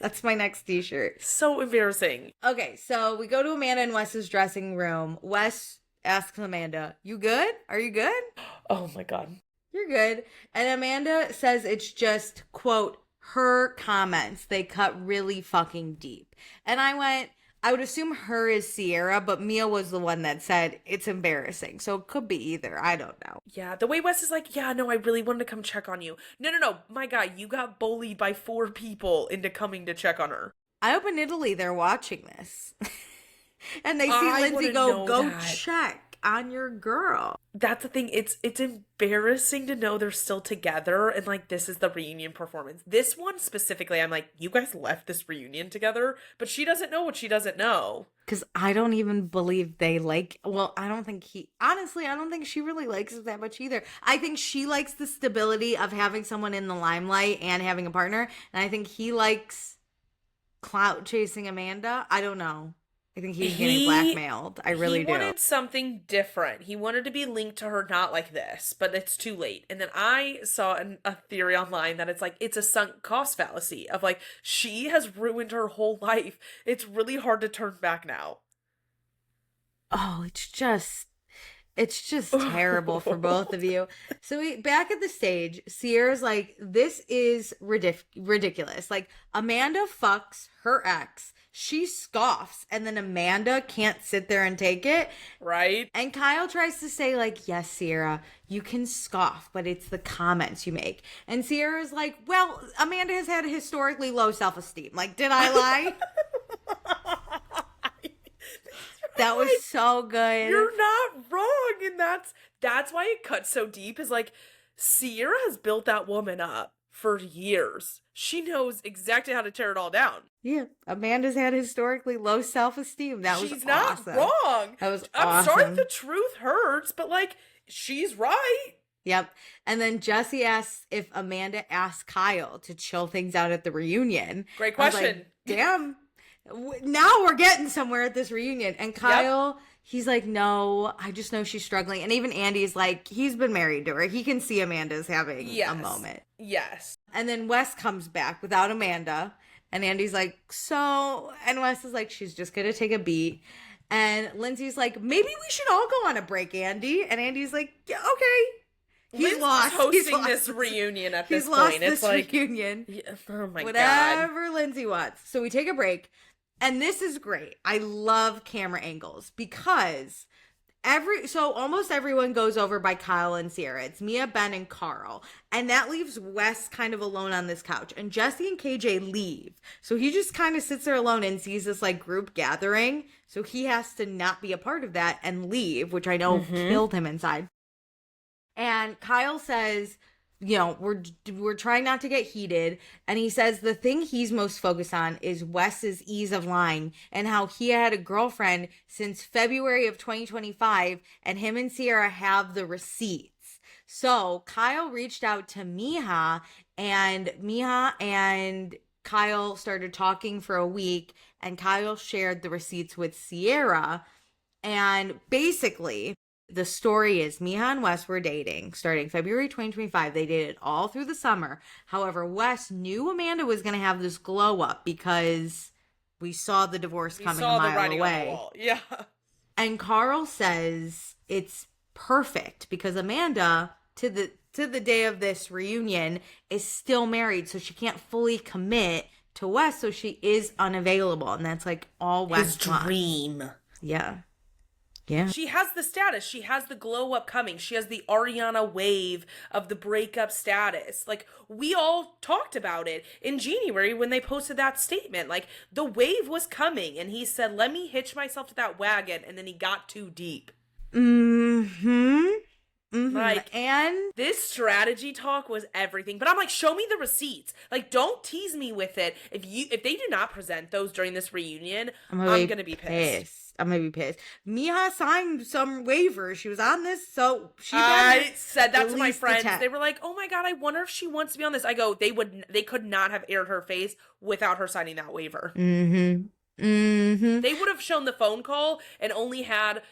That's my next t-shirt. So embarrassing. Okay, so we go to Amanda and Wes's dressing room. Wes asks Amanda, you good? Are you good? Oh my God. You're good. And Amanda says it's just, quote, her comments, they cut really fucking deep. And I would assume her is Sierra, but Mia was the one that said it's embarrassing. So it could be either. I don't know. Yeah, the way Wes is like, yeah, no, I really wanted to come check on you. No, my guy, you got bullied by 4 people into coming to check on her. I hope in Italy they're watching this. And they see I Lindsay wanna know go that. check on your girl. That's the thing. It's embarrassing to know they're still together and like this is the reunion performance. This one specifically, I'm like, you guys left this reunion together, but she doesn't know what she doesn't know. Because I don't even believe they like, well, I don't think honestly, I don't think she really likes it that much either. I think she likes the stability of having someone in the limelight and having a partner. And I think he likes clout chasing Amanda. I don't know. I think he's getting blackmailed. I really do. He wanted something different. He wanted to be linked to her, not like this, but it's too late. And then I saw a theory online that it's like, it's a sunk cost fallacy of like, she has ruined her whole life. It's really hard to turn back now. Oh, it's just terrible for both of you. So back at the stage, Sierra's like, this is ridiculous. Like, Amanda fucks her ex. She scoffs, and then Amanda can't sit there and take it. Right? And Kyle tries to say, like, yes, Sierra, you can scoff, but it's the comments you make. And Sierra's like, well, Amanda has had historically low self-esteem. Like, did I lie? That was so good. You're not wrong. And that's why it cuts so deep is like, Sierra has built that woman up for years. She knows exactly how to tear it all down. Yeah, Amanda's had historically low self-esteem. That was She's awesome. not wrong. That was I'm awesome. sorry if the truth hurts, but like, she's right. Yep. And then Jesse asks if Amanda asked Kyle to chill things out at the reunion. Great I was question. like, damn. Now we're getting somewhere at this reunion. And Kyle, he's like, no, I just know she's struggling. And even Andy's like, he's been married to her. He can see Amanda's having a moment. Yes. And then Wes comes back without Amanda. And Andy's like, so, and Wes is like, she's just going to take a beat. And Lindsay's like, maybe we should all go on a break, Andy. And Andy's like, yeah, okay. He's lost. Hosting this reunion at this point. He's lost this like, reunion. Yeah, oh my God. Whatever Lindsay wants. So we take a break. And this is great. I love camera angles because almost everyone goes over by Kyle and Sierra. It's Mia, Ben, and Carl. And that leaves Wes kind of alone on this couch. And Jesse and KJ leave. So he just kind of sits there alone and sees this like group gathering. So he has to not be a part of that and leave, which I know killed him inside. And Kyle says, you know, we're trying not to get heated. And he says the thing he's most focused on is Wes's ease of lying and how he had a girlfriend since February of 2025 and him and Sierra have the receipts. So Kyle reached out to Meija and Kyle started talking for a week and Kyle shared the receipts with Sierra. And basically, the story is Meija and Wes were dating starting February 2025. They dated all through the summer. However, Wes knew Amanda was going to have this glow up because we saw the divorce coming a mile away. Yeah. And Carl says it's perfect because Amanda, to the day of this reunion, is still married, so she can't fully commit to Wes, so she is unavailable, and that's like all Wes wants. Dream. Yeah. Yeah. She has the status. She has the glow up coming. She has the Ariana wave of the breakup status. Like, we all talked about it in January when they posted that statement. Like, the wave was coming, and he said, let me hitch myself to that wagon, and then he got too deep. Like, and this strategy talk was everything. But I'm like, show me the receipts. Like, don't tease me with it. If they do not present those during this reunion, I'm gonna be pissed. I'm gonna be pissed. Meija signed some waivers. She was on this, so I said that to my friends. They were like, "Oh my God, I wonder if she wants to be on this." I go, "They could not have aired her face without her signing that waiver." They would have shown the phone call and only had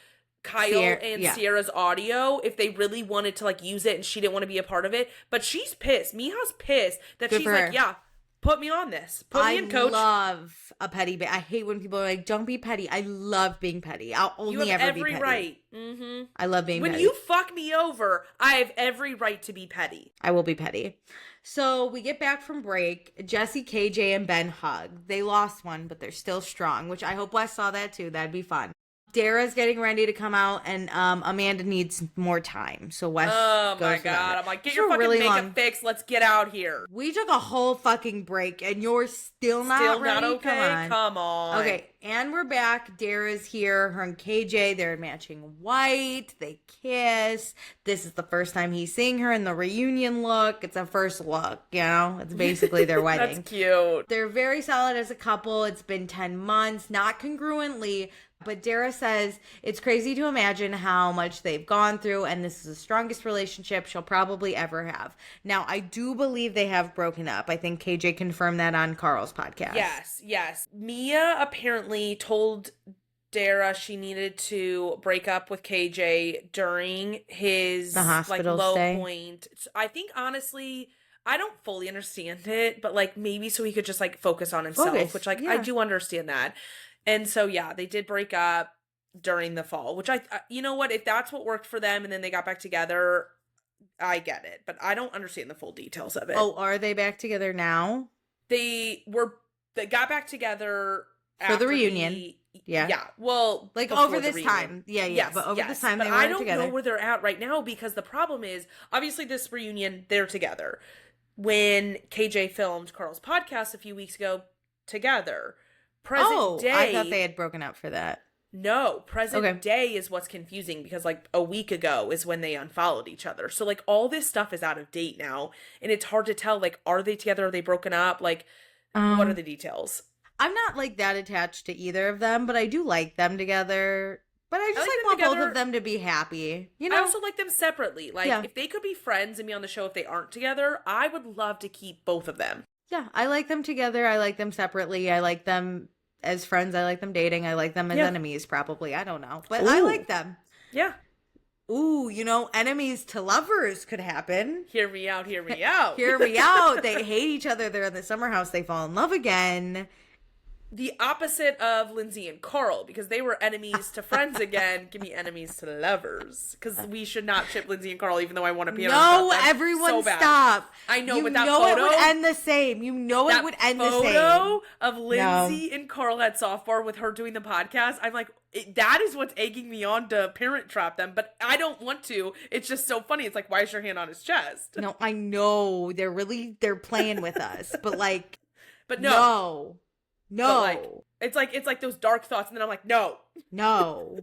Kyle and Sierra's audio if they really wanted to like use it and she didn't want to be a part of it. But she's pissed. Mija's pissed that she's like, yeah, Put me on this. Put me in, coach. I love a petty bitch. I hate when people are like, don't be petty. I love being petty. I'll only ever be petty. You have every right. Mm-hmm. I love being petty. When you fuck me over, I have every right to be petty. I will be petty. So we get back from break. Jesse, KJ, and Ben hug. They lost one, but they're still strong, which I hope Wes saw that too. That'd be fun. Dara's getting ready to come out, and Amanda needs more time. So Wes oh goes my God. I'm like, get your fucking really makeup fixed. Let's get out here. We took a whole fucking break, and you're still not ready? Not okay? Come on. Okay, and we're back. Dara's here. Her and KJ, they're matching white. They kiss. This is the first time he's seeing her in the reunion look. It's a first look, you know? It's basically their wedding. That's cute. They're very solid as a couple. It's been 10 months, not congruently. But Dara says it's crazy to imagine how much they've gone through, and this is the strongest relationship she'll probably ever have. Now, I do believe they have broken up. I think KJ confirmed that on Carl's podcast. Yes. Meija apparently told Dara she needed to break up with KJ during his the hospital low stay. Point. I think, honestly, I don't fully understand it, but maybe so he could just focus on himself, which I do understand that. And so, yeah, they did break up during the fall, which you know what, if that's what worked for them and then they got back together, I get it. But I don't understand the full details of it. Oh, are they back together now? They got back together for the reunion. Yeah. Well, over this time. Yeah. Yes, but over this time they were together. I don't know where they're at right now, because the problem is, obviously this reunion, they're together. When KJ filmed Carl's podcast a few weeks ago, together. Present day. I thought they had broken up for that. No, present day is what's confusing, because a week ago is when they unfollowed each other. So all this stuff is out of date now, and it's hard to tell are they together, are they broken up? What are the details? I'm not that attached to either of them, but I do like them together. But I just want both of them to be happy. You know? I also like them separately. If they could be friends and be on the show if they aren't together, I would love to keep both of them. Yeah, I like them together. I like them separately. I like them as friends. I like them dating. I like them as enemies, probably. I don't know. But I like them. Yeah. Ooh, enemies to lovers could happen. Hear me out. Hear me out. Hear me out. They hate each other. They're in the summer house. They fall in love again. The opposite of Lindsay and Carl, because they were enemies to friends again. Give me enemies to lovers, because we should not ship Lindsay and Carl, even though I want to be on. No, everyone stop! I know, but that photo, it would end the same. You know it would end the same. Photo of Lindsay and Carl at softball with her doing the podcast. I'm like, that is what's egging me on to parent trap them, but I don't want to. It's just so funny. It's why is your hand on his chest? No, I know they're playing with us, but but no. No. It's like those dark thoughts, and then I'm like, no.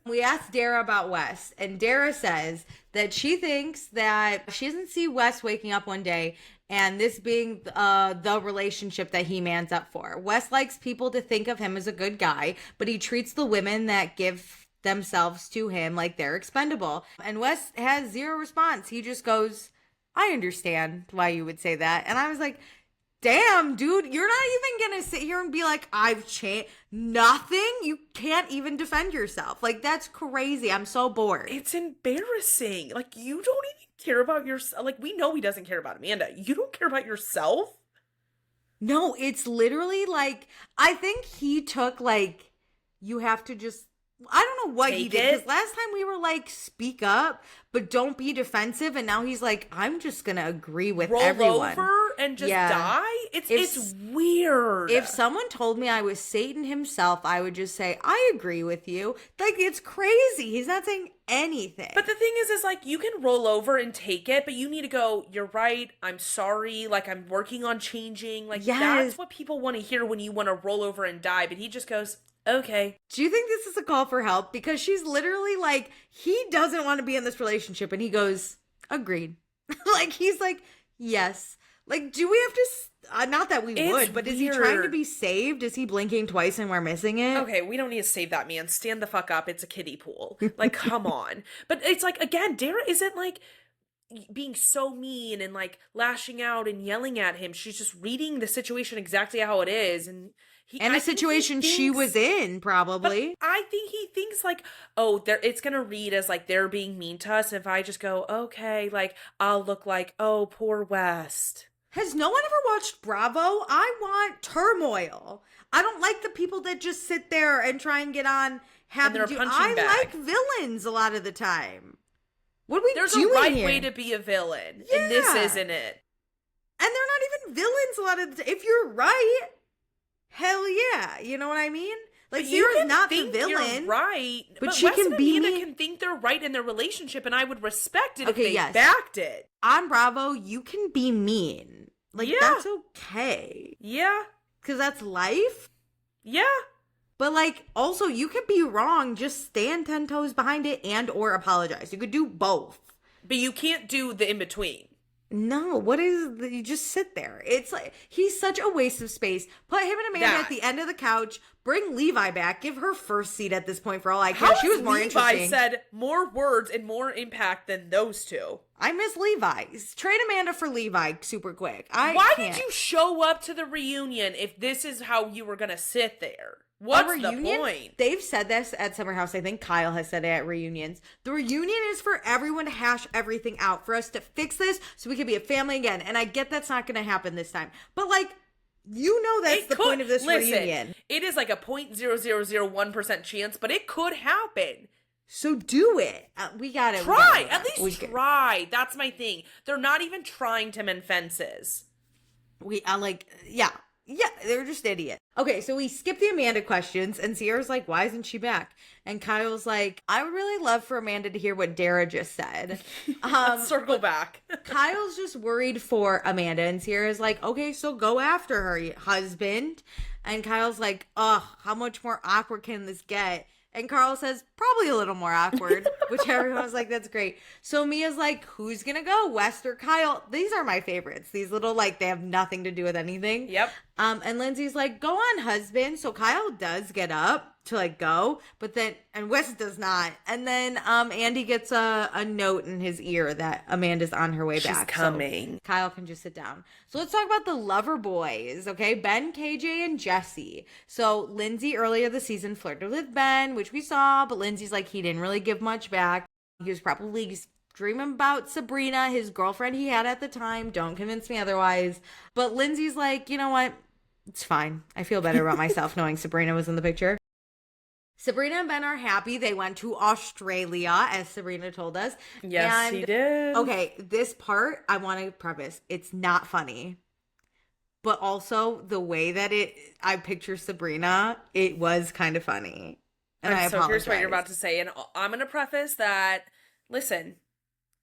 We asked Dara about Wes, and Dara says that she thinks that she doesn't see Wes waking up one day and this being the relationship that he mans up for. Wes likes people to think of him as a good guy, but he treats the women that give themselves to him like they're expendable. And Wes has zero response. He just goes, I understand why you would say that. And I was like, damn, dude, you're not even gonna sit here and be like, I've changed. Nothing? You can't even defend yourself. That's crazy. I'm so bored. It's embarrassing. You don't even care about yourself. We know he doesn't care about Amanda. You don't care about yourself? No, it's literally I think he took you have to just, I don't know what he did. Because last time we were speak up, but don't be defensive. And now he's I'm just going to agree with everyone. Roll over and just die? It's weird. If someone told me I was Satan himself, I would just say, I agree with you. It's crazy. He's not saying anything. But the thing is you can roll over and take it, but you need to go, you're right, I'm sorry, I'm working on changing. That's what people want to hear when you want to roll over and die. But he just goes, okay. Do you think this is a call for help? Because she's literally he doesn't want to be in this relationship, and he goes, agreed. He's yes. Do we have to, not that we would, but is he trying to be saved? Is he blinking twice and we're missing it? Okay, we don't need to save that man. Stand the fuck up. It's a kiddie pool. Come on. But it's again, Dara isn't being so mean and lashing out and yelling at him. She's just reading the situation exactly how it is. And a situation she was in, probably. But I think he thinks it's gonna read as they're being mean to us. And if I just go, okay, I'll look oh, poor West. Has no one ever watched Bravo? I want turmoil. I don't like the people that just sit there and try and get on happy. I like villains a lot of the time. What are we There's doing a right here? way to be a villain, and this isn't it. And they're not even villains a lot of the time. If you're right, hell yeah. You know what I mean? Like, Sierra's not the villain. You're right. But she can be Amanda can think they're right in their relationship, and I would respect it if they backed it. On Bravo, you can be mean. Like, that's okay. Yeah. Because that's life. Yeah. But, like, also, you could be wrong. Just stand 10 toes behind it and or apologize. You could do both. But you can't do the in-between. No, you just sit there. It's like, he's such a waste of space. Put him and Amanda at the end of the couch. Bring Levi back. Give her first seat at this point for all I care. She was more interesting. Levi said more words and more impact than those two. I miss Levi. Trade Amanda for Levi super quick. Why did you show up to the reunion if this is how you were going to sit there? What's the point? They've said this at Summer House. I think Kyle has said it at reunions. The reunion is for everyone to hash everything out, for us to fix this so we can be a family again. And I get that's not going to happen this time. But, like, you know that's the point of this reunion. It is like a 0.0001% chance, but it could happen. So do it. We got it. Try. At least try. That's my thing. They're not even trying to mend fences. Yeah, they're just idiots. Okay, so we skip the Amanda questions, and Sierra's like, why isn't she back? And Kyle's like, I would really love for Amanda to hear what Dara just said. Let's circle back. Kyle's just worried for Amanda, and Sierra's like, okay, so go after her, husband. And Kyle's like, ugh, how much more awkward can this get? And Carl says, probably a little more awkward, which everyone's like, that's great. So Mia's like, who's going to go, West or Kyle? These are my favorites. These little, like, they have nothing to do with anything. Yep. And Lindsay's like, go on, husband. So Kyle does get up to, like, go, but then, and West does not. And then Andy gets a note in his ear that Amanda's on her way back. She's coming. So Kyle can just sit down. So let's talk about the lover boys, okay? Ben, KJ, and Jesse. So Lindsay earlier this season flirted with Ben, which we saw, but Lindsay's like, he didn't really give much back. He was probably dreaming about Sabrina, his girlfriend he had at the time. Don't convince me otherwise. But Lindsay's like, you know what? It's fine. I feel better about myself knowing Sabrina was in the picture. Sabrina and Ben are happy. They went to Australia, as Sabrina told us. Yes, she did. Okay, this part, I want to preface, it's not funny. But also, the way that I picture Sabrina, it was kind of funny. And I apologize. Here's what you're about to say. And I'm going to preface that, listen,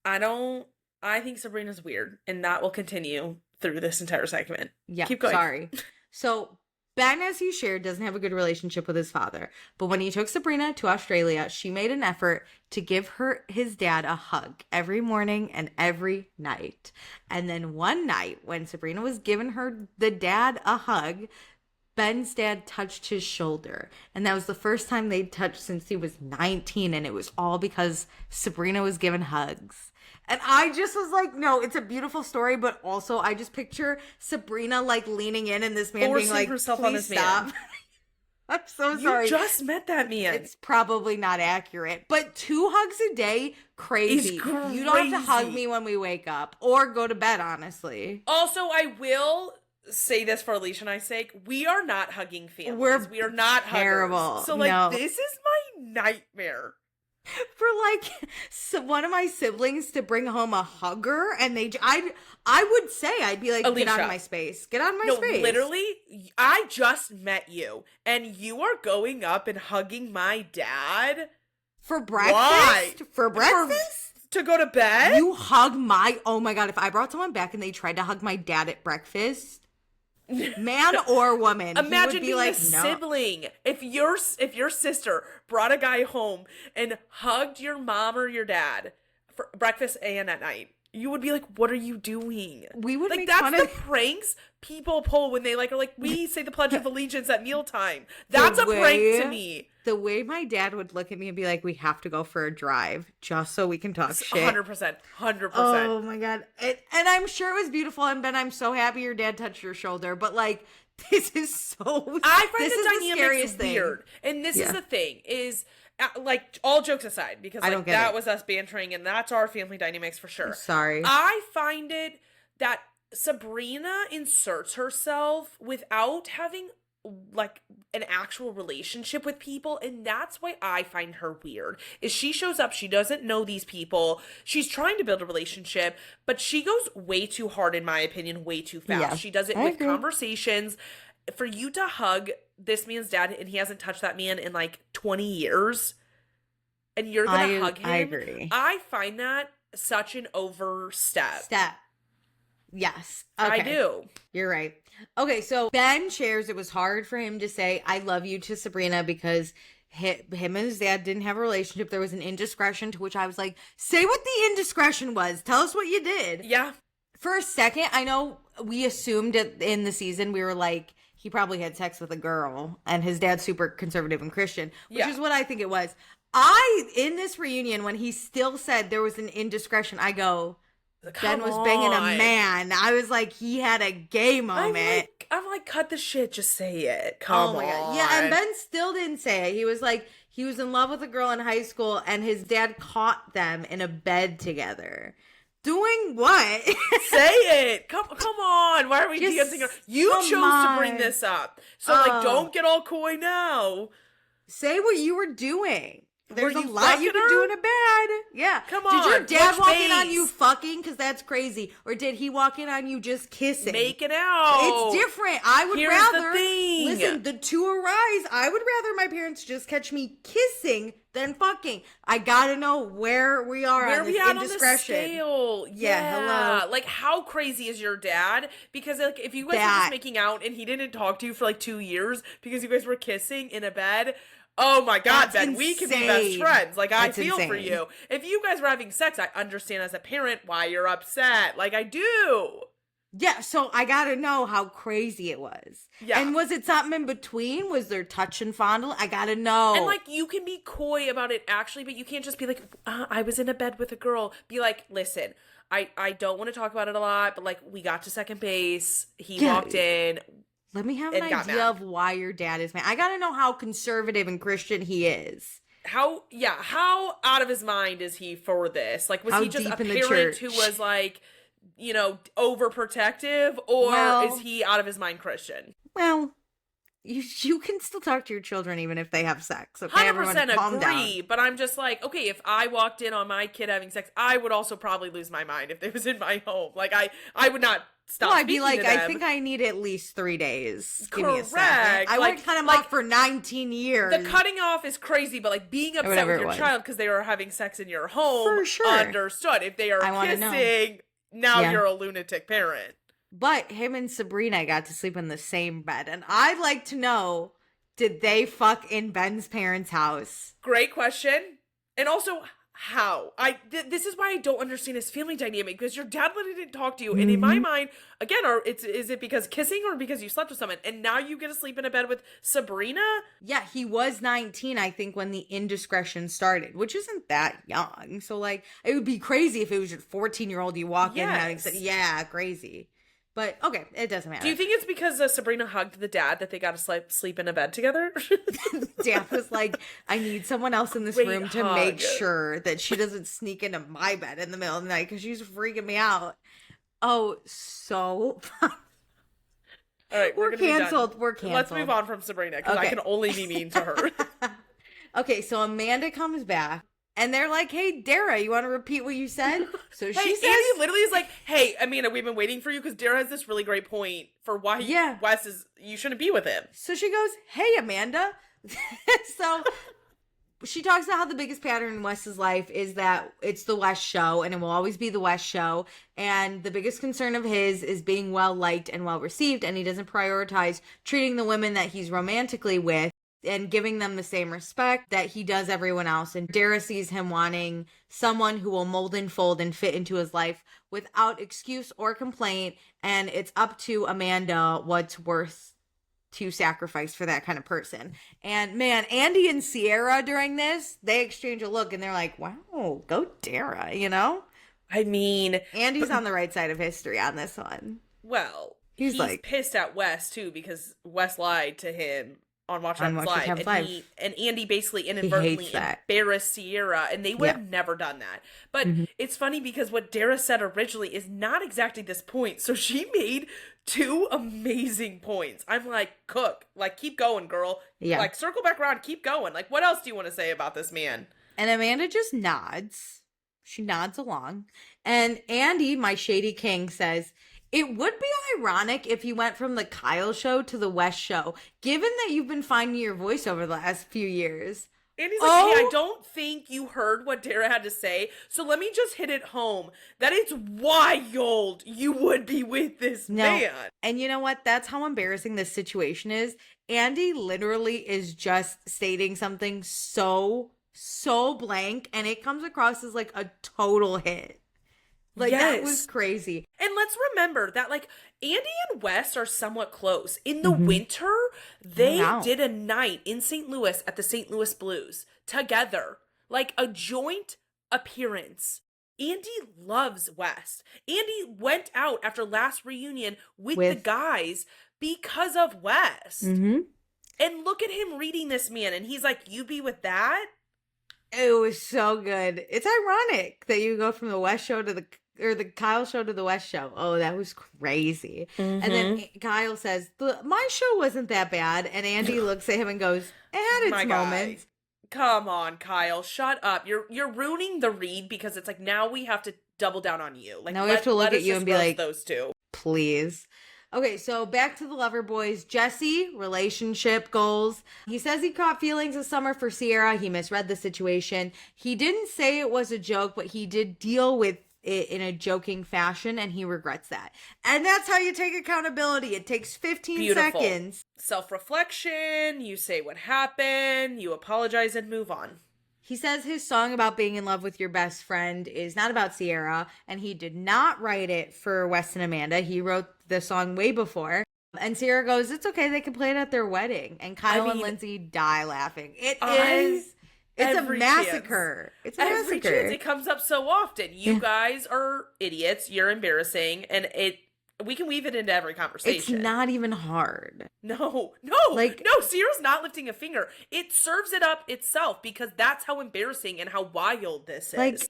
I think Sabrina's weird. And that will continue through this entire segment. Yeah, keep going. Sorry. So Ben, as he shared, doesn't have a good relationship with his father. But when he took Sabrina to Australia, she made an effort to give his dad a hug every morning and every night. And then one night, when Sabrina was giving the dad a hug, Ben's dad touched his shoulder. And that was the first time they'd touched since he was 19. And it was all because Sabrina was giving hugs. And I just was like, no, it's a beautiful story, but also I just picture Sabrina like leaning in and this man being like, herself please on this stop. Man. I'm so sorry. You just met that man. It's probably not accurate, but 2 hugs a day, crazy. You don't have to hug me when we wake up or go to bed, honestly. Also, I will say this for Alicia and I's sake. We are not hugging families. We are not terrible. Huggers. So like, this is my nightmare. For like one of my siblings to bring home a hugger, and I would say, I'd be like, Alicia, get out of my space. Get out of my space. Literally, I just met you, and you are going up and hugging my dad? For breakfast? Why? For breakfast? To go to bed? You oh my God, if I brought someone back and they tried to hug my dad at breakfast, man or woman, imagine he would be like, a sibling. If your sister brought a guy home and hugged your mom or your dad for breakfast and at night, you would be like, what are you doing? We would like, make that's fun the of pranks people pull when they are like, we say the Pledge of Allegiance at mealtime. That's a prank to me. The way my dad would look at me and be like, we have to go for a drive just so we can talk shit. 100%. Oh my God. And I'm sure it was beautiful. And Ben, I'm so happy your dad touched your shoulder. But like, this is so... I find the dynamics weird. And this is the thing, is... like, all jokes aside, because like, that was us bantering, and that's our family dynamics for sure. Sorry. I find it that Sabrina inserts herself without having like an actual relationship with people, and that's why I find her weird. Is she shows up, she doesn't know these people, she's trying to build a relationship, but she goes way too hard, in my opinion, way too fast. Yeah, She does it I with agree. conversations. For you to hug this man's dad and he hasn't touched that man in like 20 years and you're gonna hug him, I agree. I find that such an overstep. Step. Yes. Okay. I do. You're right. Okay, so Ben shares it was hard for him to say I love you to Sabrina because him and his dad didn't have a relationship. There was an indiscretion, to which I was like, say what the indiscretion was. Tell us what you did. Yeah. For a second, I know we assumed it in the season, we were like, he probably had sex with a girl and his dad's super conservative and Christian, which is what I think it was. In this reunion, when he still said there was an indiscretion, I go, Ben was banging a man. I was like, he had a gay moment. I'm like, cut the shit, just say it. Come on. God. Yeah, and Ben still didn't say it. He was like, he was in love with a girl in high school and his dad caught them in a bed together. Doing what? Say it. Come on. Why are we dancing? You chose to bring this up. So don't get all coy now. Say what you were doing. There's a you lot you can do in a bed. Yeah. Come on. Did your dad walk in on face? you fucking? Because that's crazy. Or did he walk in on you just kissing? Making out. It's different. I would Here's rather. the thing. Listen, the two arise. I would rather my parents just catch me kissing than fucking. I gotta know where we are on this indiscretion. On the scale. Yeah, hello. Like, how crazy is your dad? Because like, if you guys were just making out and he didn't talk to you for like 2 years because you guys were kissing in a bed. Oh my God, That's Ben, we can be insane. best friends. Like, I That's feel for insane. you. If you guys were having sex, I understand as a parent why you're upset. Like, I do. Yeah, so I gotta know how crazy it was. Yeah. And was it something in between? Was there touch and fondle? I gotta know. And, like, you can be coy about it, actually, but you can't just be like, I was in a bed with a girl. Be like, listen, I don't want to talk about it a lot, but, like, we got to second base. He walked in. Let me have an idea of why your dad is mad. I gotta know how conservative and Christian he is. How out of his mind is he for this? Like, was he just a parent who was, like, you know, overprotective, or is he out of his mind Christian? Well, you can still talk to your children even if they have sex. Okay, 100% everyone, calm agree, down. but I'm just like, okay, if I walked in on my kid having sex, I would also probably lose my mind if it was in my home. Like, I would not stop. Well, I'd be like, to them. I think I need at least 3 days. Give me a Correct. second. I Like- wouldn't cut him like, off for 19 years. The cutting off is crazy, but like being upset whatever with it your was. child because they are having sex in your home, For sure. understood. If they are I wanna know. kissing, now Yeah. you're a lunatic parent. But him and Sabrina got to sleep in the same bed. And I'd like to know, did they fuck in Ben's parents' house? Great question. And also, how? This is why I don't understand his family dynamic, because your dad literally didn't talk to you. And in my mind, again, is it because kissing or because you slept with someone? And now you get to sleep in a bed with Sabrina? Yeah, he was 19, I think, when the indiscretion started, which isn't that young. So, like, it would be crazy if it was your 14-year-old you walk in having sex. Yeah, crazy. But, okay, it doesn't matter. Do you think it's because Sabrina hugged the dad that they got to sleep in a bed together? Dad was like, I need someone else in this Great room to hug. make sure that she doesn't sneak into my bed in the middle of the night because she's freaking me out. Oh, so All right, We're gonna be done. canceled. We're canceled. Let's move on from Sabrina, because I Okay. can only be mean to her. Okay, so Amanda comes back and they're like, hey, Dara, you want to repeat what you said? So she Hey, says, Andy literally is like, hey, Amanda, we've been waiting for you, because Dara has this really great point for why Wes you shouldn't be with him. so she goes, hey, Amanda. So she talks about how the biggest pattern in Wes's life is that it's the West show and it will always be the West show. And the biggest concern of his is being well liked and well received. And he doesn't prioritize treating the women that he's romantically with and giving them the same respect that he does everyone else. And Dara sees him wanting someone who will mold and fold and fit into his life without excuse or complaint. And it's up to Amanda what's worth to sacrifice for that kind of person. And man, Andy and Sierra during this, they exchange a look and they're like, wow, go Dara, you know? I mean, Andy's on the right side of history on this one. well, He's he's like- pissed at Wes, too, because Wes lied to him on Watch What On Happens Watch What Live, Happens and Live. Andy basically He inadvertently hates that. embarrassed Sierra, and they would Yeah. have never done that. But Mhm. it's funny because what Dara said originally is not exactly this point. So she made two amazing points. I'm like, Cook, like, keep going, girl. Yeah. Like, circle back around, keep going. Like, what else do you want to say about this man? And Amanda just nods. She nods along. And Andy, my shady king, says, it would be ironic if you went from the Kyle show to the West show, given that you've been finding your voice over the last few years. And he's like, hey, I don't think you heard what Dara had to say, so let me just hit it home that it's wild you would be with this man. And you know what? That's how embarrassing this situation is. Andy literally is just stating something so blank, and it comes across as like a total hit. Like, that was crazy. And let's remember that, like, Andy and Wes are somewhat close. In the winter, they did a night in St. Louis at the St. Louis Blues together. Like, a joint appearance. Andy loves Wes. Andy went out after last reunion with the guys because of Wes. And look at him reading this man, and he's like, you be with that? It was so good. It's ironic that you go from the West show to the Kyle show to the West show. Oh, that was crazy. And then Kyle says, my show wasn't that bad. And Andy looks at him and goes, it had its moments. Come on, Kyle, shut up. You're ruining the read because it's like, now we have to double down on you. Like, now we have to look at you and be like, those two. Please. Okay, so back to the lover boys. Jesse, relationship goals. He says he caught feelings this summer for Sierra. He misread the situation. He didn't say it was a joke, but he did deal with it in a joking fashion, and he regrets that. And that's how you take accountability. It takes 15 seconds. Self-reflection, you say what happened, you apologize and move on. He says his song about being in love with your best friend is not about Sierra, and he did not write it for Wes and Amanda. He wrote the song way before. And Sierra goes, it's okay, they can play it at their wedding. And Kyle and Lindsay die laughing. It's a massacre. It's a every massacre. Chance. It comes up so often. You guys are idiots. You're embarrassing. And we can weave it into every conversation. It's not even hard. No, Sierra's not lifting a finger. It serves it up itself because that's how embarrassing and how wild this is.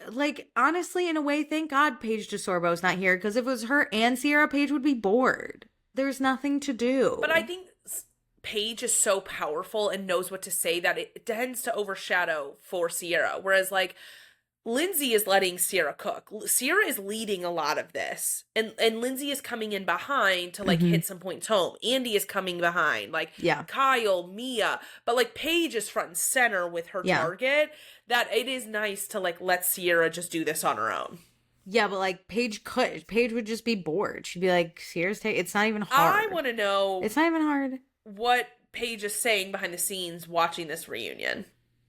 Like, honestly, in a way, thank God Paige DeSorbo's not here, because if it was her and Sierra, Paige would be bored. There's nothing to do. But I think Paige is so powerful and knows what to say that it tends to overshadow for Sierra. Whereas, like, Lindsay is letting Sierra cook. Sierra is leading a lot of this. And Lindsay is coming in behind to, like, hit some points home. Andy is coming behind. Like, Kyle, Mia. But, like, Paige is front and center with her target. That it is nice to, like, let Sierra just do this on her own. Yeah, but, like, Paige would just be bored. She'd be like, Sierra's it's not even hard. I want to know. It's not even hard. What Paige is saying behind the scenes watching this reunion.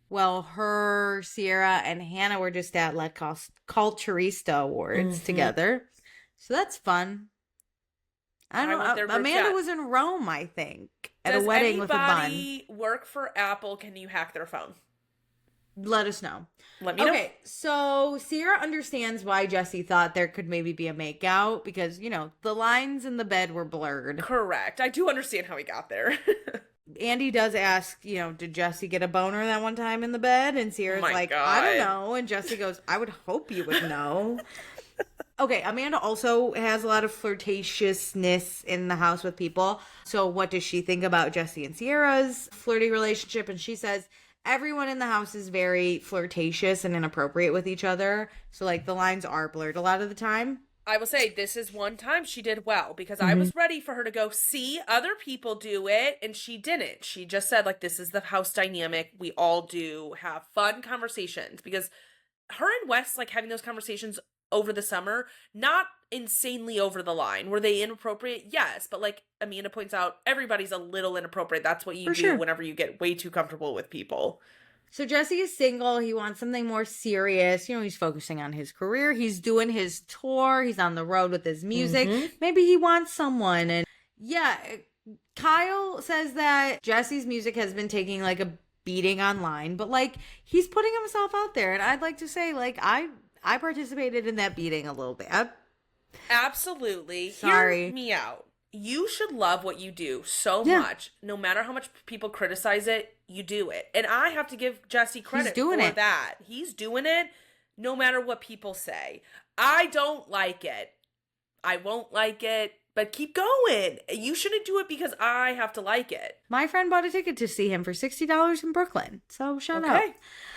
Well, her, Sierra, and Hannah were just at La Culturista Awards together. So that's fun. I don't know. Amanda was in Rome, I think, at a wedding with a bun. Does anybody work for Apple? Can you hack their phone? Let us know. Let me know. Okay, so Sierra understands why Jesse thought there could maybe be a makeout because, you know, the lines in the bed were blurred. Correct. I do understand how he got there. Andy does ask, you know, did Jesse get a boner that one time in the bed? And Sierra's like, God. I don't know. And Jesse goes, I would hope you would know. Okay, Amanda also has a lot of flirtatiousness in the house with people. So what does she think about Jesse and Sierra's flirty relationship? And she says, everyone in the house is very flirtatious and inappropriate with each other. So, like, the lines are blurred a lot of the time. I will say this is one time she did well because I was ready for her to go, see, other people do it, and she didn't. She just said, like, this is the house dynamic. We all do have fun conversations because her and Wes, like, having those conversations over the summer, not insanely over the line. Were they inappropriate? Yes. But, like Amanda points out, everybody's a little inappropriate. That's what you do whenever you get way too comfortable with people. So Jesse is single. He wants something more serious. You know, he's focusing on his career. He's doing his tour. He's on the road with his music. Maybe he wants someone. And yeah, Kyle says that Jesse's music has been taking like a beating online, but like he's putting himself out there. And I'd like to say, like, I participated in that beating a little bit. Absolutely. Sorry. Hear me out. You should love what you do so Yeah. much. No matter how much people criticize it, you do it. And I have to give Jesse credit doing for it. that. He's doing it no matter what people say. I don't like it. I won't like it, but keep going. You shouldn't do it because I have to like it. My friend bought a ticket to see him for $60 in Brooklyn. So shout out.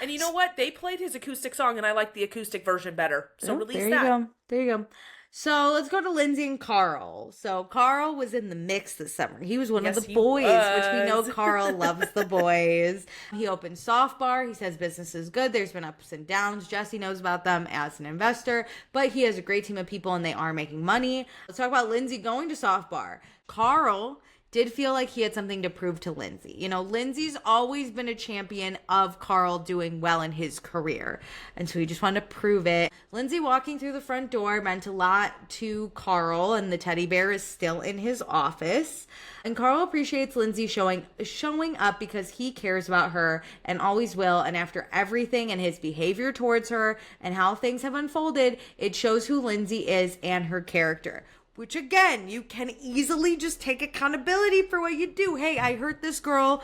And you know what? They played his acoustic song and I like the acoustic version better. So release there that. you go. There you go. So let's go to Lindsay and Carl. So Carl was in the mix this summer. He was one of the boys, which we know Carl loves the boys. He opened Soft Bar. He says business is good. There's been ups and downs. Jesse knows about them as an investor, but he has a great team of people and they are making money. Let's talk about Lindsay going to Soft Bar. Carl did feel like he had something to prove to Lindsay. You know, Lindsay's always been a champion of Carl doing well in his career. And so he just wanted to prove it. Lindsay walking through the front door meant a lot to Carl, and the teddy bear is still in his office. And Carl appreciates Lindsay showing up because he cares about her and always will. And after everything and his behavior towards her and how things have unfolded, it shows who Lindsay is and her character. Which, again, you can easily just take accountability for what you do. Hey, I hurt this girl,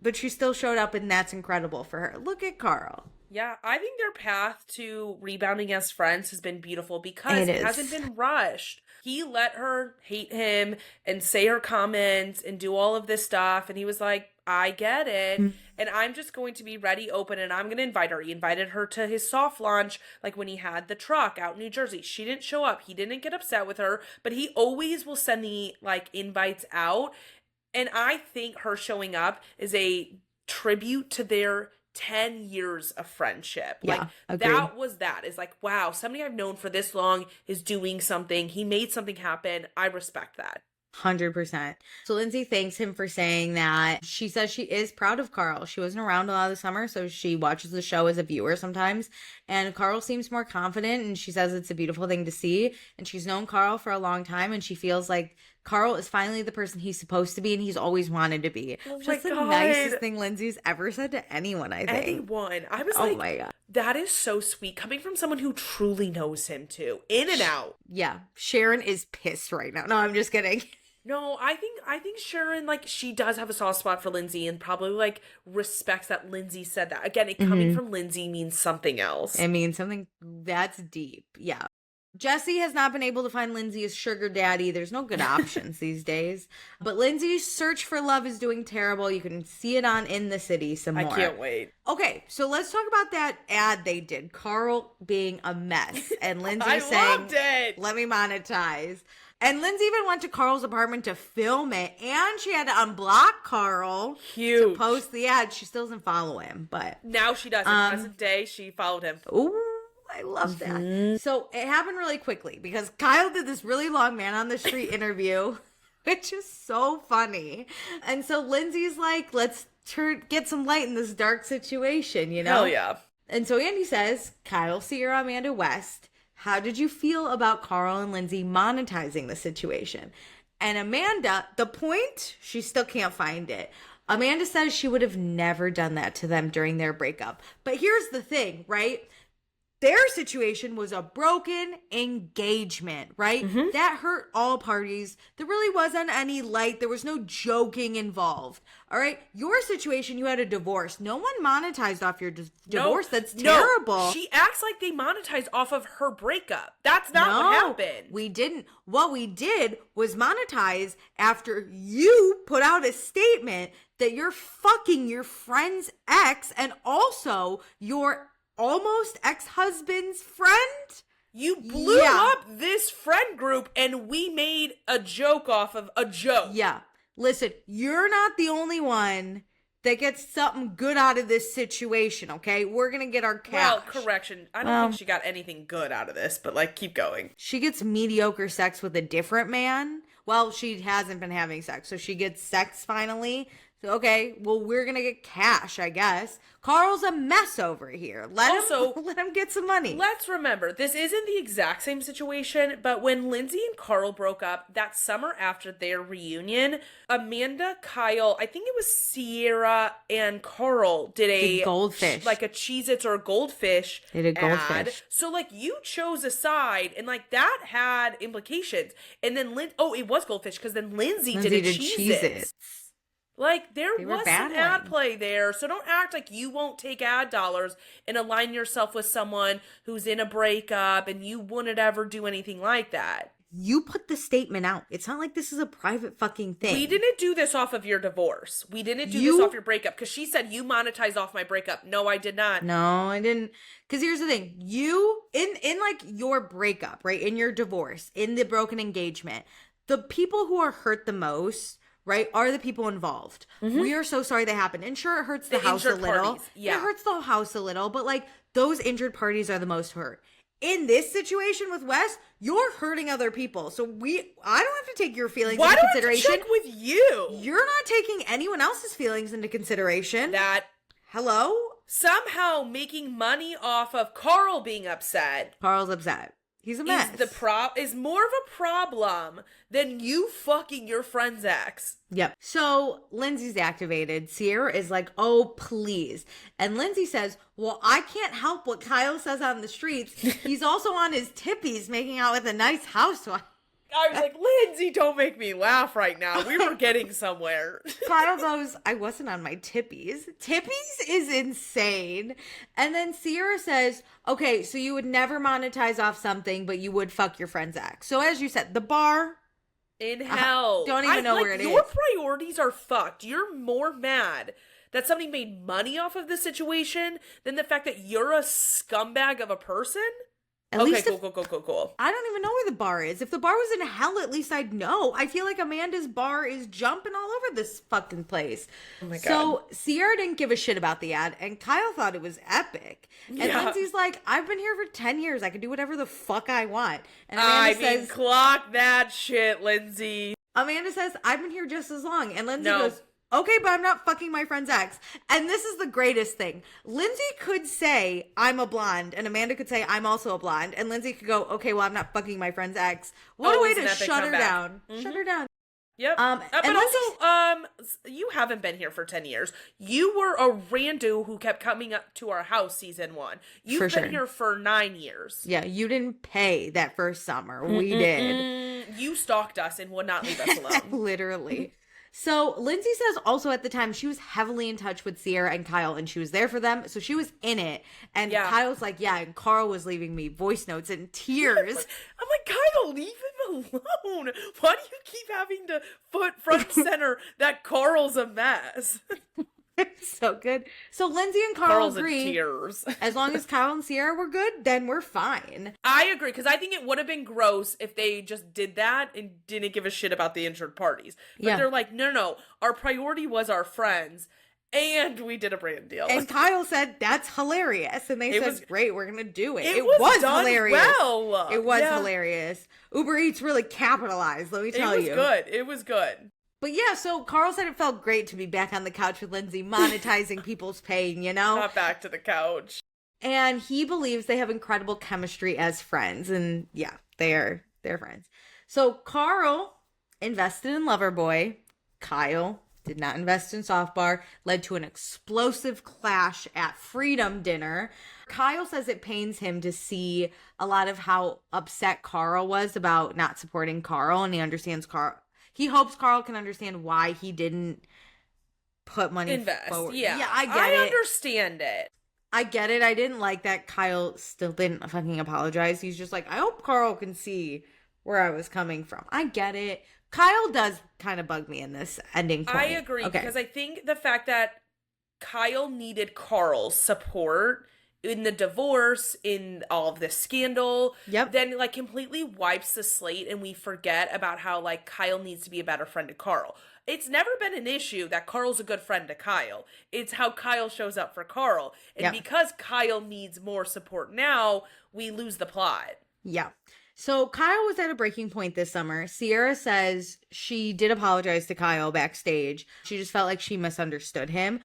but she still showed up, and that's incredible for her. Look at Carl. Yeah, I think their path to rebounding as friends has been beautiful because it hasn't been rushed. He let her hate him and say her comments and do all of this stuff. And he was like, I get it. And I'm just going to be ready, open, and I'm going to invite her. He invited her to his soft launch, like when he had the truck out in New Jersey. She didn't show up. He didn't get upset with her, but he always will send the invites out. And I think her showing up is a tribute to their 10 years of friendship. Yeah, that is like, wow, somebody I've known for this long is doing something. He made something happen. I respect that. 100%. So Lindsay thanks him for saying that. She says she is proud of Carl. She wasn't around a lot of the summer, so she watches the show as a viewer sometimes. And Carl seems more confident, and she says it's a beautiful thing to see. And she's known Carl for a long time, and she feels like Carl is finally the person he's supposed to be and he's always wanted to be. Which is the nicest thing Lindsay's ever said to anyone, I think. Anyone. I was oh my God. That is so sweet. Coming from someone who truly knows him too. In and out. Yeah. Sharon is pissed right now. No, I'm just kidding. No, I think Sharon, she does have a soft spot for Lindsay and probably, respects that Lindsay said that. Again, it coming from Lindsay means something else. It means something that's deep. Yeah. Jesse has not been able to find Lindsay's sugar daddy. There's no good options these days. But Lindsay's search for love is doing terrible. You can see it on In the City some more. I can't wait. Okay, so let's talk about that ad they did. Carl being a mess. And Lindsay I saying, loved it. Let me monetize. And Lindsay even went to Carl's apartment to film it. And she had to unblock Carl to post the ad. She still doesn't follow him. But now she does. In present day, she followed him. Ooh. I love that. So it happened really quickly because Kyle did this really long man on the street interview, which is so funny. And so Lindsay's like, let's get some light in this dark situation, you know? Hell yeah. And so Andy says, Kyle, Sierra, Amanda West, how did you feel about Carl and Lindsay monetizing the situation? And Amanda, the point, she still can't find it. Amanda says she would have never done that to them during their breakup. But here's the thing, right? Their situation was a broken engagement, right? That hurt all parties. There really wasn't any light. There was no joking involved. All right. Your situation, you had a divorce. No one monetized off your divorce. That's terrible. No. She acts like they monetized off of her breakup. That's not what happened. We didn't. What we did was monetize after you put out a statement that you're fucking your friend's ex and also your almost ex-husband's friend. You blew up this friend group and we made a joke off of a joke. Yeah. Listen, you're not the only one that gets something good out of this situation, okay? We're going to get our cash. Well, correction. I don't think she got anything good out of this, but keep going. She gets mediocre sex with a different man. Well, she hasn't been having sex, so she gets sex finally So, okay, well, we're going to get cash, I guess. Carl's a mess over here. Let him get some money. Let's remember, this isn't the exact same situation, but when Lindsay and Carl broke up that summer after their reunion, Amanda, Kyle, I think it was Sierra and Carl did a goldfish. Like a Cheez-Its or a goldfish They did goldfish. ad. So like you chose a side and like that had implications. And then it was goldfish because then Lindsay did a Cheez-Its. Like, there was some ad play there, so don't act like you won't take ad dollars and align yourself with someone who's in a breakup and you wouldn't ever do anything like that. You put the statement out. It's not like this is a private fucking thing. We didn't do this off of your divorce. We didn't do this off your breakup, because she said you monetized off my breakup. No, I did not. No, I didn't. Because here's the thing. You, in like your breakup, right, in your divorce, in the broken engagement, the people who are hurt the most, right, are the people involved. Mm-hmm. We are so sorry that happened. And sure, it hurts the house a little. Parties. Yeah. It hurts the house a little, but like those injured parties are the most hurt. In this situation with Wes, you're hurting other people. So I don't have to take your feelings into consideration. Why do I have to check with you? You're not taking anyone else's feelings into consideration. Hello? Somehow making money off of Carl being upset. Carl's upset. He's a mess. Is more of a problem than you fucking your friend's ex. Yep. So Lindsay's activated. Sierra is like, oh, please. And Lindsay says, well, I can't help what Kyle says on the streets. He's also on his tippies making out with a nice housewife. I was like, Lindsay, don't make me laugh right now. We were getting somewhere. Kyle goes, I wasn't on my tippies. Tippies is insane. And then Sierra says, okay, so you would never monetize off something, but you would fuck your friend's ex. So as you said, the bar. In hell. Don't even know where it is. Your priorities are fucked. You're more mad that somebody made money off of this situation than the fact that you're a scumbag of a person? Cool. I don't even know where the bar is. If the bar was in hell, at least I'd know. I feel like Amanda's bar is jumping all over this fucking place. Oh my God. So Sierra didn't give a shit about the ad, and Kyle thought it was epic. And Lindsay's like, I've been here for 10 years. I can do whatever the fuck I want. And Amanda says, clock that shit, Lindsay. Amanda says, I've been here just as long. And Lindsay goes, okay, but I'm not fucking my friend's ex. And this is the greatest thing. Lindsay could say, I'm a blonde. And Amanda could say, I'm also a blonde. And Lindsay could go, okay, well, I'm not fucking my friend's ex. What a way to shut her down. Mm-hmm. Shut her down. Yep. But also, you haven't been here for 10 years. You were a rando who kept coming up to our house season 1. You've been here for 9 years. Yeah, you didn't pay that first summer. We did. You stalked us and would not leave us alone. Literally. So Lindsay says also at the time she was heavily in touch with Sierra and Kyle, and she was there for them. So she was in it. And Kyle's like, yeah, and Carl was leaving me voice notes in tears. I'm like, Kyle, leave him alone. Why do you keep having to put front center that Carl's a mess? So good. So Lindsay and Carl agree. In tears. As long as Kyle and Sierra were good, then we're fine. I agree, because I think it would have been gross if they just did that and didn't give a shit about the injured parties. But they're like, no, our priority was our friends, and we did a brand deal. And Kyle said, that's hilarious. And they said, great, we're going to do it. It was done hilarious. Well. It was hilarious. Uber Eats really capitalized, let me tell you. It was good. But yeah, so Carl said it felt great to be back on the couch with Lindsay, monetizing people's pain, you know? Not back to the couch. And he believes they have incredible chemistry as friends. And yeah, they're friends. So Carl invested in Loverboy. Kyle did not invest in Softbar. Led to an explosive clash at Freedom Dinner. Kyle says it pains him to see a lot of how upset Carl was about not supporting Carl. And he understands Carl. He hopes Carl can understand why he didn't put money forward. Yeah, I get it. I understand it. I get it. I didn't like that Kyle still didn't fucking apologize. He's just like, I hope Carl can see where I was coming from. I get it. Kyle does kind of bug me in this ending point. I agree, because I think the fact that Kyle needed Carl's support in the divorce, in all of this scandal, then like completely wipes the slate, and we forget about how like Kyle needs to be a better friend to Carl. It's never been an issue that Carl's a good friend to Kyle. It's how Kyle shows up for Carl. And because Kyle needs more support now, we lose the plot. Yeah. So Kyle was at a breaking point this summer. Sierra says she did apologize to Kyle backstage. She just felt like she misunderstood him.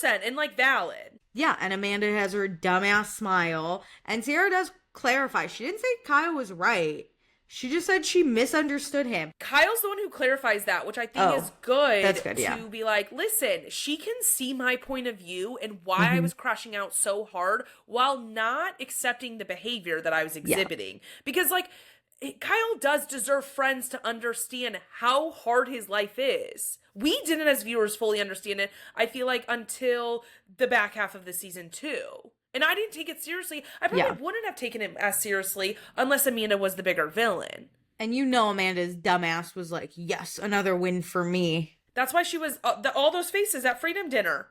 100% and like valid. Yeah, and Amanda has her dumbass smile. And Sierra does clarify. She didn't say Kyle was right. She just said she misunderstood him. Kyle's the one who clarifies that, which I think is good. That's good, yeah. To be like, listen, she can see my point of view and why I was crashing out so hard while not accepting the behavior that I was exhibiting. Because, like, Kyle does deserve friends to understand how hard his life is. We didn't, as viewers, fully understand it, I feel like, until the back half of the season 2. And I didn't take it seriously. I probably wouldn't have taken it as seriously unless Amanda was the bigger villain. And you know Amanda's dumbass was like, yes, another win for me. That's why she was, all those faces at Freedom Dinner.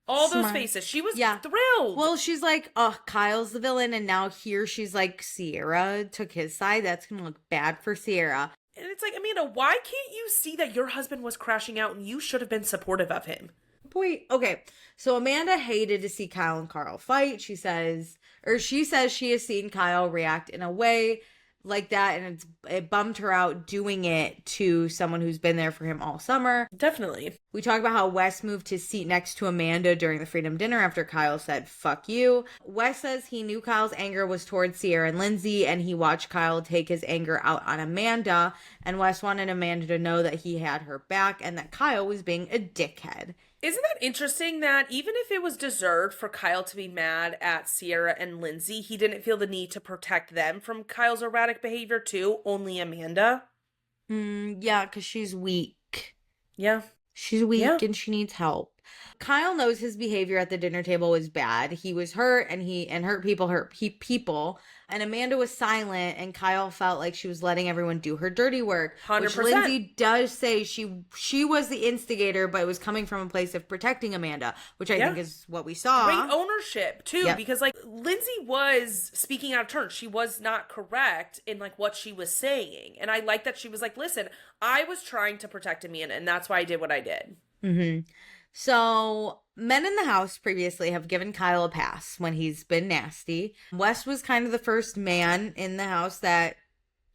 All Smart. those faces. She was thrilled. Well, she's like, oh, Kyle's the villain. And now here she's like, Sierra took his side. That's going to look bad for Sierra. And it's like, Amanda, why can't you see that your husband was crashing out and you should have been supportive of him? Wait, okay. So Amanda hated to see Kyle and Carl fight. She says she has seen Kyle react in a way like that, and it bummed her out doing it to someone who's been there for him all summer. Definitely. We talk about how Wes moved his seat next to Amanda during the Freedom Dinner after Kyle said, fuck you. Wes says he knew Kyle's anger was towards Sierra and Lindsay, and he watched Kyle take his anger out on Amanda, and Wes wanted Amanda to know that he had her back and that Kyle was being a dickhead. Isn't that interesting that even if it was deserved for Kyle to be mad at Sierra and Lindsay, he didn't feel the need to protect them from Kyle's erratic behavior too, only Amanda? Yeah, because she's weak. Yeah. She's weak and she needs help. Kyle knows his behavior at the dinner table was bad. He was hurt and hurt people. And Amanda was silent and Kyle felt like she was letting everyone do her dirty work. 100%. Which Lindsay does say she was the instigator, but it was coming from a place of protecting Amanda, which I think is what we saw. Great ownership too, because like Lindsay was speaking out of turn. She was not correct in like what she was saying. And I like that she was like, listen, I was trying to protect Amanda and that's why I did what I did. Mm-hmm. So, men in the house previously have given Kyle a pass when he's been nasty. Wes was kind of the first man in the house that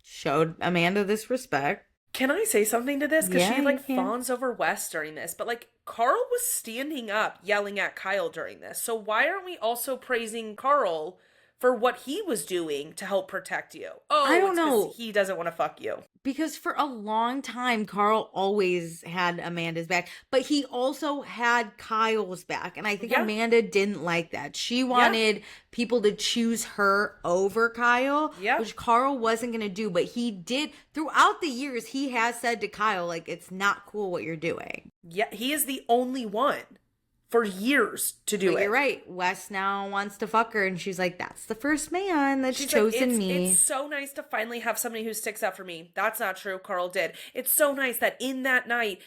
showed Amanda this respect. Can I say something to this? Because she fawns over Wes during this. But like Carl was standing up yelling at Kyle during this. So why aren't we also praising Carl for what he was doing to help protect you? Oh, I don't know. He doesn't want to fuck you. Because for a long time, Carl always had Amanda's back, but he also had Kyle's back. And I think Amanda didn't like that. She wanted people to choose her over Kyle, which Carl wasn't going to do. But he did, throughout the years, he has said to Kyle, like, it's not cool what you're doing. Yeah, he is the only one for years to do it. You're right. Wes now wants to fuck her, and she's like, that's the first man that's chosen like, me. It's so nice to finally have somebody who sticks up for me. That's not true. Carl did. It's so nice that in that night,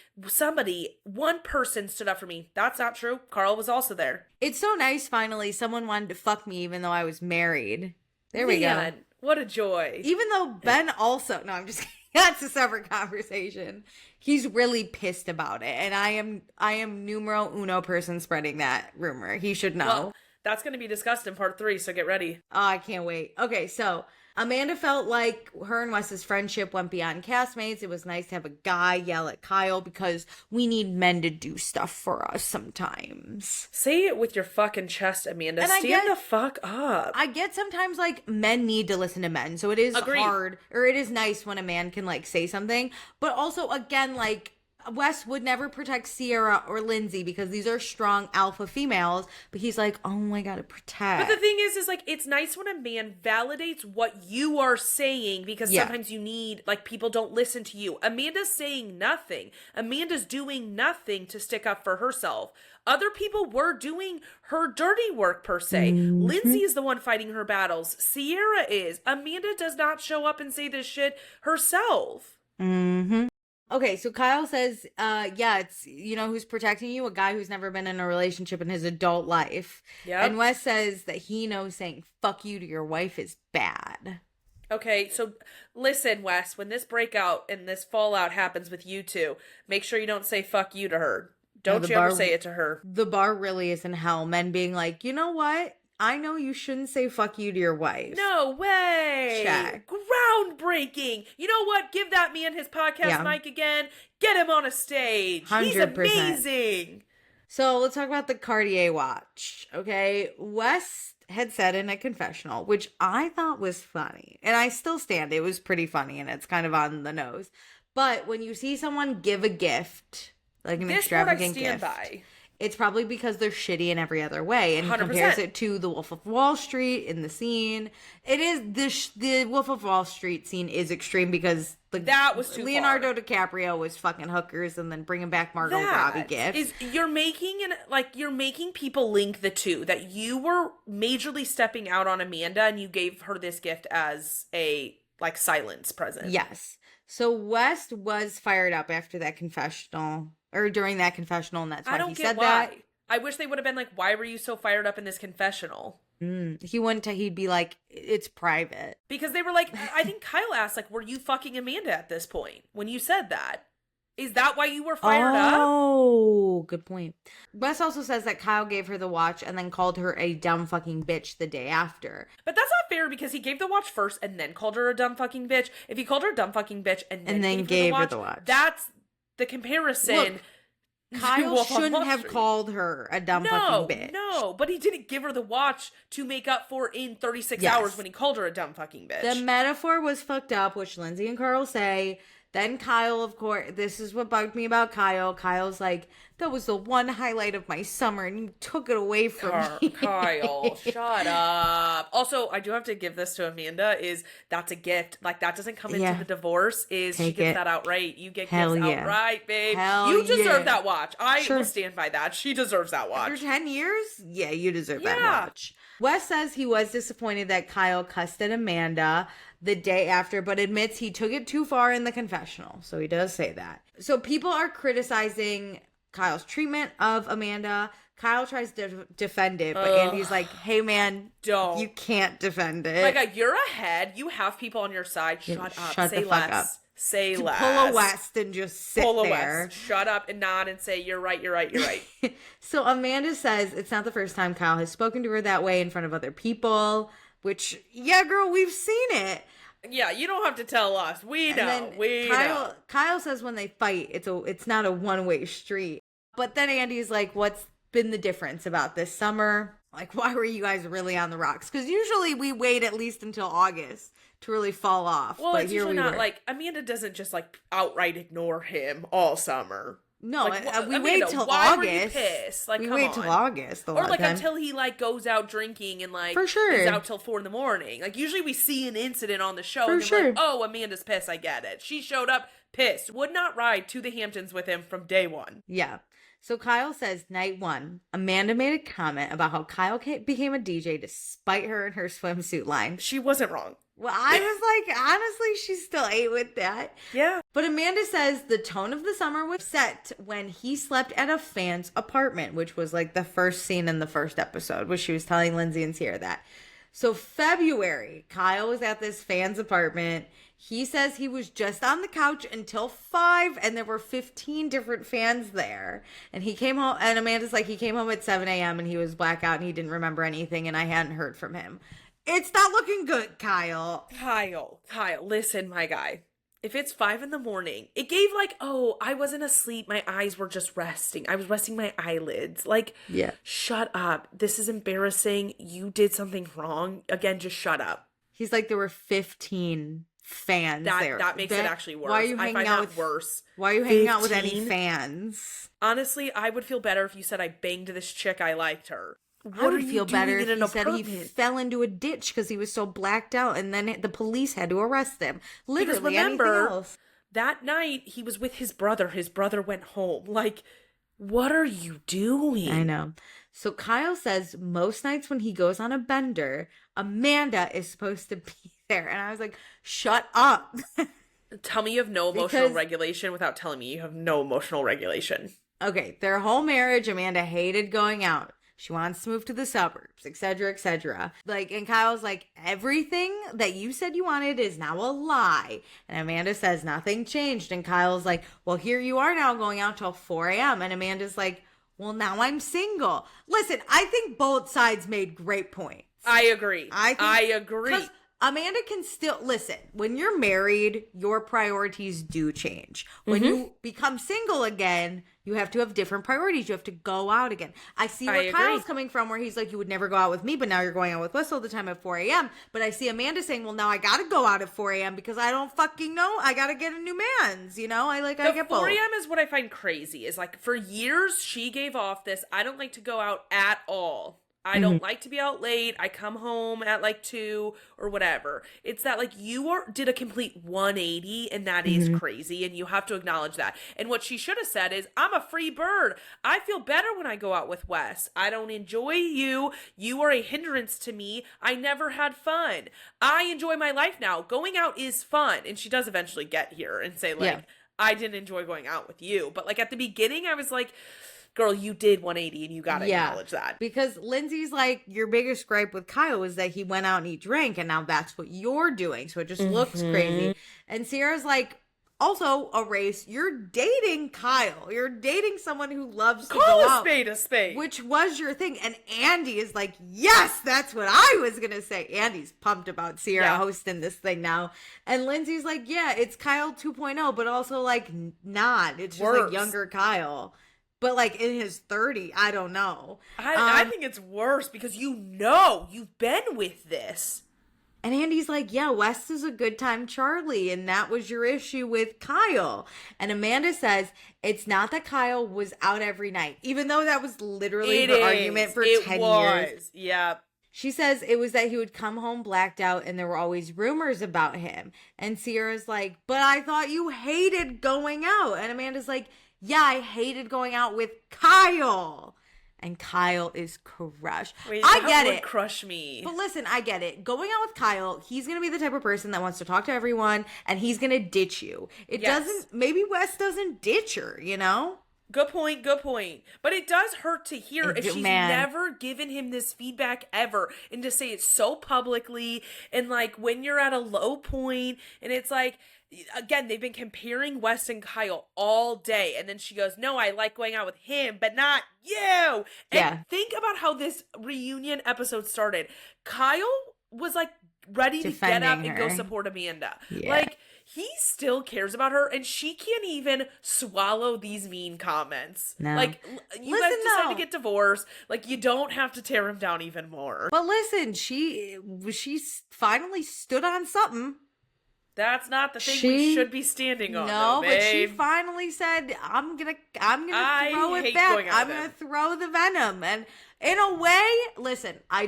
one person stood up for me. That's not true. Carl was also there. It's so nice, finally, someone wanted to fuck me even though I was married. There we go. What a joy. Even though Ben also... No, I'm just kidding. That's a separate conversation. He's really pissed about it. And I am numero uno person spreading that rumor. He should know. Well, that's going to be discussed in part 3, so get ready. Oh, I can't wait. Okay, so Amanda felt like her and Wes's friendship went beyond castmates. It was nice to have a guy yell at Kyle because we need men to do stuff for us sometimes. Say it with your fucking chest, Amanda. And Stand the fuck up. I get sometimes like men need to listen to men. So it is hard, or it is nice when a man can like say something. But also, again, like, Wes would never protect Sierra or Lindsay because these are strong alpha females, but he's like, oh, I gotta protect. But the thing is like, it's nice when a man validates what you are saying because sometimes you need, like, people don't listen to you. Amanda's saying nothing. Amanda's doing nothing to stick up for herself. Other people were doing her dirty work, per se. Mm-hmm. Lindsay is the one fighting her battles. Sierra is. Amanda does not show up and say this shit herself. Mm-hmm. Okay, so Kyle says, it's, who's protecting you? A guy who's never been in a relationship in his adult life. Yep. And Wes says that he knows saying fuck you to your wife is bad. Okay, so listen, Wes, when this breakout and this fallout happens with you two, make sure you don't say fuck you to her. Don't you ever say it to her. The bar really is in hell. Men being like, you know what? I know you shouldn't say fuck you to your wife. No way. Check. Groundbreaking. You know what? Give that man his podcast mic again. Get him on a stage. 100%. He's amazing. So let's talk about the Cartier watch. Okay. West had said in a confessional, which I thought was funny, and I still stand. It was pretty funny, and it's kind of on the nose. But when you see someone give a gift, like an extravagant gift, it's probably because they're shitty in every other way. And 100%. He compares it to the Wolf of Wall Street in the scene. It is the Wolf of Wall Street scene is extreme because that was too Leonardo far. DiCaprio was fucking hookers and then bringing back Margot Robbie gifts. You're making people link the two, that you were majorly stepping out on Amanda and you gave her this gift as a silence present. Yes. So West was fired up after that confessional. Or during that confessional, and that's why he said that. I wish they would have been like, why were you so fired up in this confessional? He'd be like, it's private. Because they were like, I think Kyle asked, like, were you fucking Amanda at this point when you said that? Is that why you were fired up? Oh, good point. Wes also says that Kyle gave her the watch and then called her a dumb fucking bitch the day after. But that's not fair because he gave the watch first and then called her a dumb fucking bitch. If he called her a dumb fucking bitch and then gave her the watch, that's the comparison. Look, Kyle shouldn't have called her a dumb fucking bitch. No, but he didn't give her the watch to make up for in 36 hours when he called her a dumb fucking bitch. The metaphor was fucked up, which Lindsay and Carl say. Then Kyle, of course, this is what bugged me about Kyle. Kyle's like, that was the one highlight of my summer and you took it away from me. Kyle, shut up. Also, I do have to give this to Amanda, that's a gift. Like, that doesn't come into the divorce, she gets that outright. You get gifts outright, babe. You deserve that watch. I will stand by that. She deserves that watch. After 10 years? Yeah, you deserve that watch. Wes says he was disappointed that Kyle cussed at Amanda the day after, but admits he took it too far in the confessional. So he does say that. So people are criticizing Kyle's treatment of Amanda. Kyle tries to defend it, but Andy's like, hey man, don't. You can't defend it. Like, you're ahead. You have people on your side. Shut up. Shut say the less. fuck up. Say to less. Pull a West and just sit there. West. Shut up and nod and say, you're right, you're right, you're right. So Amanda says it's not the first time Kyle has spoken to her that way in front of other people, which, yeah, girl, we've seen it. Yeah, you don't have to tell us. We know. Know. Kyle says when they fight, it's not a one-way street. But then Andy's like, what's been the difference about this summer? Like, why were you guys really on the rocks? Because usually we wait at least until August to really fall off. Well, but it's here usually we not were. like, Amanda doesn't just outright ignore him all summer. No, like, we Amanda, wait till why August. Were you pissed? Like, we come wait on. till August. Or until he goes out drinking and for sure is out till 4 a.m. Like, usually we see an incident on the show for and sure. Like, oh, Amanda's pissed. I get it. She showed up pissed. Would not ride to the Hamptons with him from day one. Yeah. So Kyle says night one, Amanda made a comment about how Kyle became a DJ to spite her in her swimsuit line. She wasn't wrong. Well, I was like, honestly, she still ate with that. Yeah. But Amanda says the tone of the summer was set when he slept at a fan's apartment, which was like the first scene in the first episode, where she was telling Lindsay and Sierra that. So February, Kyle was at this fan's apartment. He says he was just on the couch until 5 and there were 15 different fans there. And he came home, and Amanda's like, he came home at 7 a.m. and he was blackout and he didn't remember anything and I hadn't heard from him. It's not looking good, Kyle. Kyle, listen, my guy. If it's 5 a.m, it gave I wasn't asleep. My eyes were just resting. I was resting my eyelids. Yeah. Shut up. This is embarrassing. You did something wrong. Again, just shut up. He's like, there were 15 fans there. That makes it actually worse. Why are you hanging out with worse? Why are you hanging out with any fans? Honestly, I would feel better if you said I banged this chick. I liked her. I would feel better if he said he fell into a ditch because he was so blacked out and then the police had to arrest him. Literally, because remember, anything else. That night he was with his brother. His brother went home. What are you doing? I know. So Kyle says most nights when he goes on a bender, Amanda is supposed to be there. And I was like, shut up. Tell me you have no emotional regulation without telling me you have no emotional regulation. Okay, their whole marriage, Amanda hated going out. She wants to move to the suburbs, etc., etc. And Kyle's like, everything that you said you wanted is now a lie. And Amanda says nothing changed. And Kyle's like, well, here you are now going out till 4 a.m. And Amanda's like, well, now I'm single. Listen, I think both sides made great points. I agree. I agree. 'Cause Amanda can still listen. When you're married, your priorities do change. When you become single again, you have to have different priorities. You have to go out again. I see where Kyle's coming from, where he's like, you would never go out with me, but now you're going out with Wes all the time at 4 a.m. But I see Amanda saying, well, now I got to go out at 4 a.m. because I don't fucking know. I got to get a new man's, you know? I get both. 4 a.m. is what I find crazy. Is like, for years, she gave off this, I don't like to go out at all. I don't like to be out late. I come home at like 2 or whatever. It's that like did a complete 180, and that is crazy, and you have to acknowledge that. And what she should have said is, I'm a free bird. I feel better when I go out with Wes. I don't enjoy you. You are a hindrance to me. I never had fun. I enjoy my life now. Going out is fun. And she does eventually get here and say like, I didn't enjoy going out with you. But like at the beginning, I was like, girl, you did 180 and you gotta acknowledge that. Because Lindsay's like, your biggest gripe with Kyle is that he went out and he drank, and now that's what you're doing. So it just looks crazy. And Sierra's like, also, Erase, you're dating Kyle. You're dating someone who loves to go out. Call a spade. Which was your thing. And Andy is like, yes, that's what I was going to say. Andy's pumped about Sierra hosting this thing now. And Lindsay's like, yeah, it's Kyle 2.0, but also like not. It's just like younger Kyle. But, like, in his 30s, I don't know. I think it's worse because you've been with this. And Andy's like, yeah, Wes is a good time Charlie, and that was your issue with Kyle. And Amanda says, it's not that Kyle was out every night, even though that was literally her argument for 10 years. Yeah. She says it was that he would come home blacked out and there were always rumors about him. And Sierra's like, but I thought you hated going out. And Amanda's like, yeah, I hated going out with Kyle. And Kyle is crushed. Wait, I get would it. Crush me. But listen, I get it. Going out with Kyle, he's going to be the type of person that wants to talk to everyone, and he's going to ditch you. Maybe Wes doesn't ditch her, you know? Good point. But it does hurt to hear if she's never given him this feedback ever, and to say it so publicly, and like when you're at a low point, and it's like, again, they've been comparing Wes and Kyle all day. And then she goes, no, I like going out with him, but not you. And think about how this reunion episode started. Kyle was like ready to get up and go support Amanda. Yeah. Like, he still cares about her, and she can't even swallow these mean comments. No. Like, you guys decided to get divorced. Like, you don't have to tear him down even more. But listen, she finally stood on something. That's not the thing we should be standing on. No, but she finally said, I'm gonna throw it back. I'm gonna throw the venom. And in a way, listen, I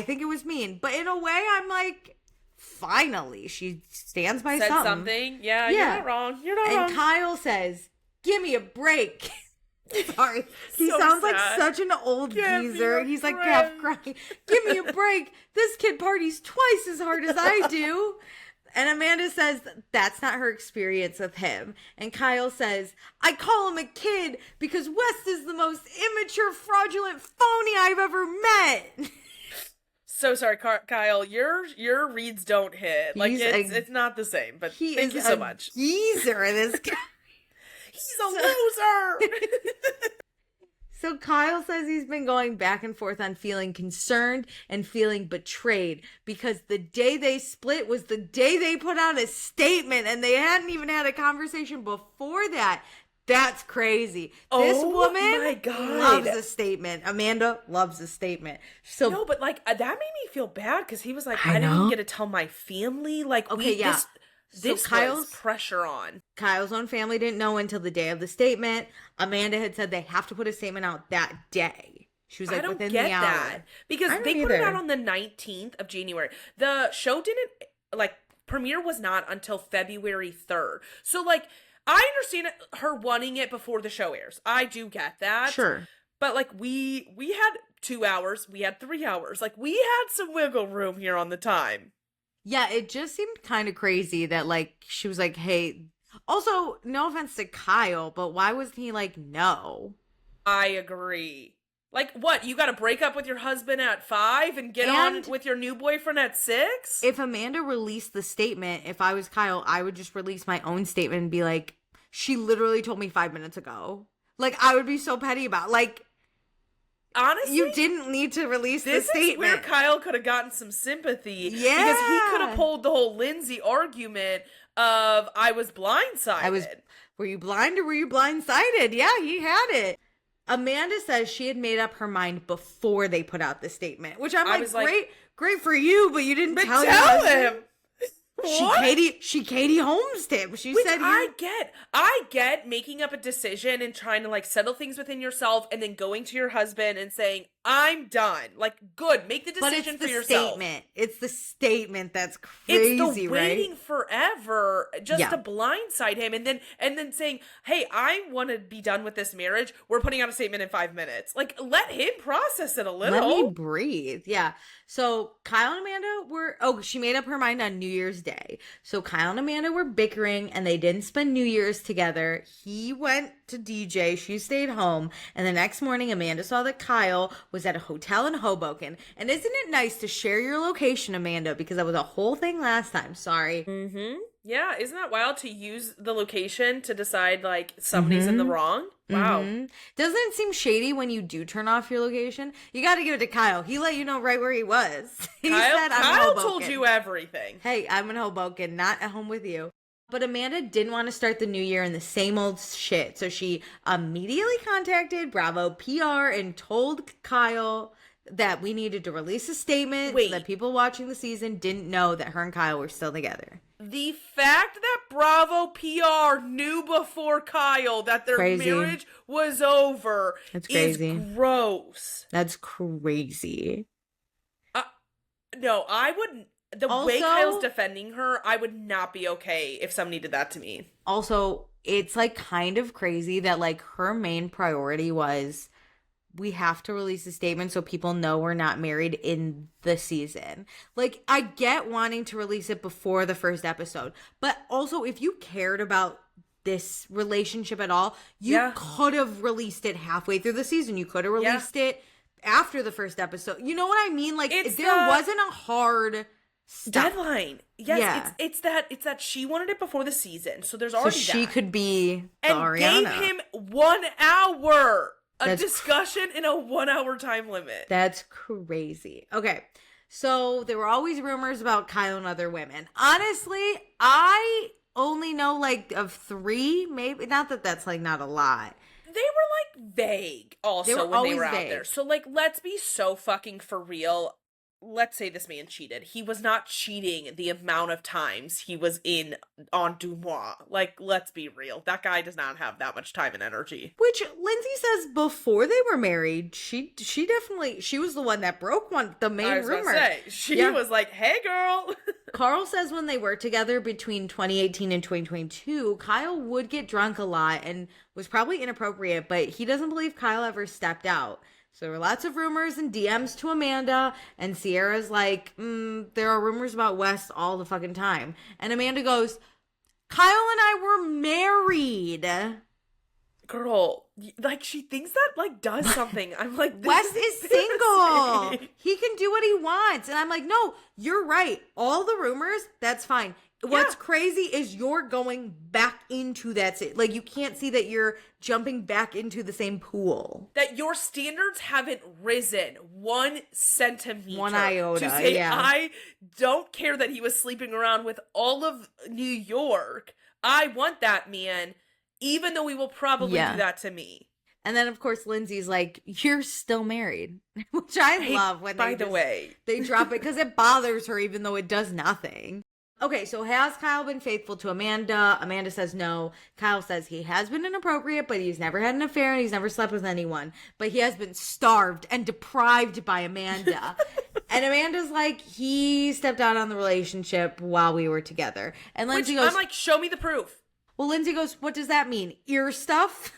think it was mean, but in a way, I'm like, finally, she stands by something. Yeah, you're not wrong. And Kyle says, give me a break. Sorry. He sounds like such an old geezer. He's like half crying. Give me a break. This kid parties twice as hard as I do. And Amanda says that's not her experience with him. And Kyle says, I call him a kid because Wes is the most immature, fraudulent phony I've ever met. So sorry, Kyle. Your reads don't hit. Like, it's not the same, but thank you so much. Geezer, this guy. He's a loser. So Kyle says he's been going back and forth on feeling concerned and feeling betrayed because the day they split was the day they put out a statement, and they hadn't even had a conversation before that. That's crazy. This woman loves a statement. Amanda loves a statement. So no, but like that made me feel bad because he was like, I didn't get to tell my family. Like, this was pressure on. Kyle's own family didn't know until the day of the statement. Amanda had said they have to put a statement out that day. She was like, within the hour. I don't get that. Because they put it out on the 19th of January. The show didn't, like, premiere was not until February 3rd. So, like, I understand her wanting it before the show airs. I do get that. Sure. But, like, we had 2 hours. We had 3 hours. Like, we had some wiggle room here on the time. Yeah, it just seemed kind of crazy that, like, she was like, hey, also, no offense to Kyle, but why wasn't he like, no? I agree. Like, what, you gotta break up with your husband at 5 and get on with your new boyfriend at 6? If Amanda released the statement, if I was Kyle, I would just release my own statement and be like, she literally told me 5 minutes ago. Like, I would be so petty about, like, honestly, you didn't need to release the this statement. is where Kyle could have gotten some sympathy. Yeah. Because he could have pulled the whole Lindsay argument of, I was blindsided. Were you blind or were you blindsided? Yeah, he had it. Amanda says she had made up her mind before they put out the statement, which I'm like, great for you, but you didn't tell him. She Katie Holmes'd him. She said, I get making up a decision and trying to like settle things within yourself and then going to your husband and saying, I'm done. Like, good, make the decision for yourself. It's the statement that's crazy, it's the right? waiting forever just to blindside him and then saying, hey, I want to be done with this marriage. We're putting out a statement in 5 minutes. Like, let him process it a little. Let me breathe. Yeah. So Kyle and Amanda she made up her mind on New Year's Day. So Kyle and Amanda were bickering and they didn't spend New Year's together. He went to DJ. She stayed home. And the next morning, Amanda saw that Kyle was at a hotel in Hoboken. And isn't it nice to share your location, Amanda? Because that was a whole thing last time. Sorry. Mm-hmm. Yeah, isn't that wild to use the location to decide, like, somebody's in the wrong? Wow. Mm-hmm. Doesn't it seem shady when you do turn off your location? You got to give it to Kyle. He let you know right where he was. He said, Kyle told you everything. Hey, I'm in Hoboken, not at home with you. But Amanda didn't want to start the new year in the same old shit. So she immediately contacted Bravo PR and told Kyle that we needed to release a statement so that people watching the season didn't know that her and Kyle were still together. The fact that Bravo PR knew before Kyle that their marriage was over is gross. That's crazy. No, I wouldn't. The way Kyle's defending her, I would not be okay if somebody did that to me. Also, it's like kind of crazy that like her main priority was we have to release a statement so people know we're not married in the season. Like, I get wanting to release it before the first episode, but also if you cared about this relationship at all, you could have released it halfway through the season. You could have released it after the first episode. You know what I mean? Like, there wasn't a hard deadline. Yes, it's that she wanted it before the season, so there's already she could be and Ariana. Gave him 1 hour. Discussion in a 1 hour time limit. That's crazy. Okay. So there were always rumors about Kyle and other women. Honestly, I only know like of 3, maybe. Not that that's like not a lot. They were like vague also when they were out there. So like, let's be so fucking for real. Let's say this man cheated. He was not cheating the amount of times he was on Dumois. Like, let's be real. That guy does not have that much time and energy. Which Lindsay says before they were married, she was the one that broke the main rumor. She was like, hey girl. Carl says when they were together between 2018 and 2022, Kyle would get drunk a lot and was probably inappropriate, but he doesn't believe Kyle ever stepped out. So there were lots of rumors and DMs to Amanda, and Sierra's like, there are rumors about Wes all the fucking time. And Amanda goes, Kyle and I were married. Girl, like, she thinks that, like, does something. I'm like, Wes is single. He can do what he wants. And I'm like, no, you're right. All the rumors, that's fine. What's crazy is you're going back into that. Like, you can't see that you're jumping back into the same pool. That your standards haven't risen 1 centimeter. 1 iota, to say, I don't care that he was sleeping around with all of New York. I want that man, even though he will probably do that to me. And then, of course, Lindsay's like, you're still married. Which I love when they drop it because it bothers her even though it does nothing. Okay, so has Kyle been faithful to Amanda? Amanda says no. Kyle says he has been inappropriate, but he's never had an affair and he's never slept with anyone. But he has been starved and deprived by Amanda. And Amanda's like, he stepped out on the relationship while we were together. And Lindsay goes, I'm like, show me the proof. Well, Lindsay goes, what does that mean? Ear stuff?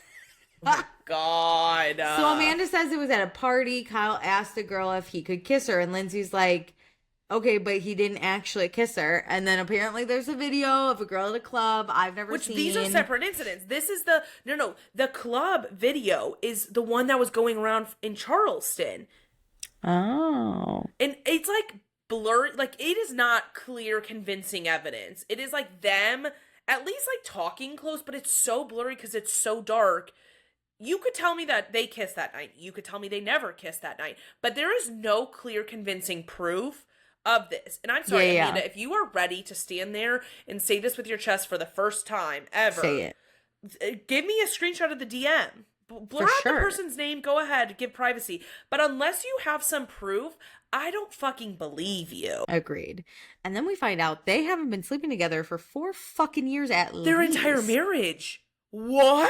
Oh God. So Amanda says it was at a party. Kyle asked the girl if he could kiss her. And Lindsay's like, okay, but he didn't actually kiss her. And then apparently there's a video of a girl at a club I've never seen. These are separate incidents. This is the club video is the one that was going around in Charleston. Oh. And it's like blurry, like it is not clear, convincing evidence. It is like them at least like talking close, but it's so blurry because it's so dark. You could tell me that they kissed that night. You could tell me they never kissed that night. But there is no clear, convincing proof of this. And I'm sorry, Amanda, if you are ready to stand there and say this with your chest for the first time ever, say it. Give me a screenshot of the DM. Blur out the person's name, go ahead, give privacy. But unless you have some proof, I don't fucking believe you. Agreed. And then we find out they haven't been sleeping together for 4 fucking years at least. Their entire marriage. What?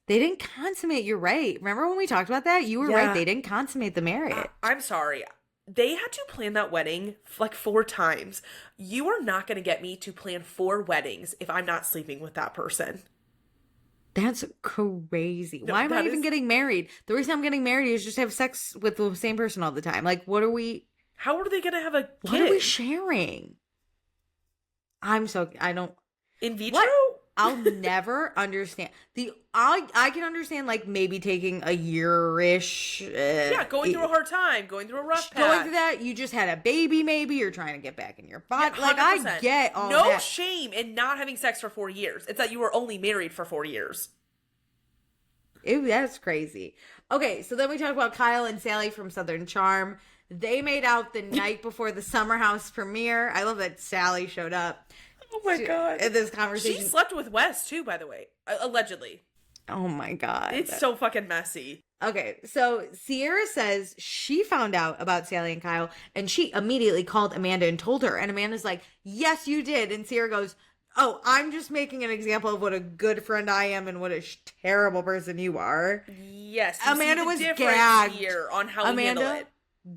They didn't consummate, you're right. Remember when we talked about that? You were right, they didn't consummate the marriage. I'm sorry. They had to plan that wedding like 4 times. You are not going to get me to plan 4 weddings if I'm not sleeping with that person. That's crazy. Why am I even getting married? The reason I'm getting married is just to have sex with the same person all the time. Like, what are we... How are they going to have a kid? What are we sharing? I don't... In vitro? What? I'll never understand. I can understand, like, maybe taking a year-ish. Going through a hard time, going through a rough patch. Going through that, you just had a baby, maybe. You're trying to get back in your body. Yeah, like, I get all that. No shame in not having sex for 4 years. It's that you were only married for 4 years. Ew, that's crazy. Okay, so then we talk about Kyle and Sally from Southern Charm. They made out the night before the Summer House premiere. I love that Sally showed up. Oh my God. In this conversation. She slept with Wes too, by the way. Allegedly. Oh my God. It's so fucking messy. Okay, so Sierra says she found out about Sally and Kyle, and she immediately called Amanda and told her. And Amanda's like, yes, you did. And Sierra goes, oh, I'm just making an example of what a good friend I am and what a terrible person you are. Yes. Amanda was gagged here on how we handle it.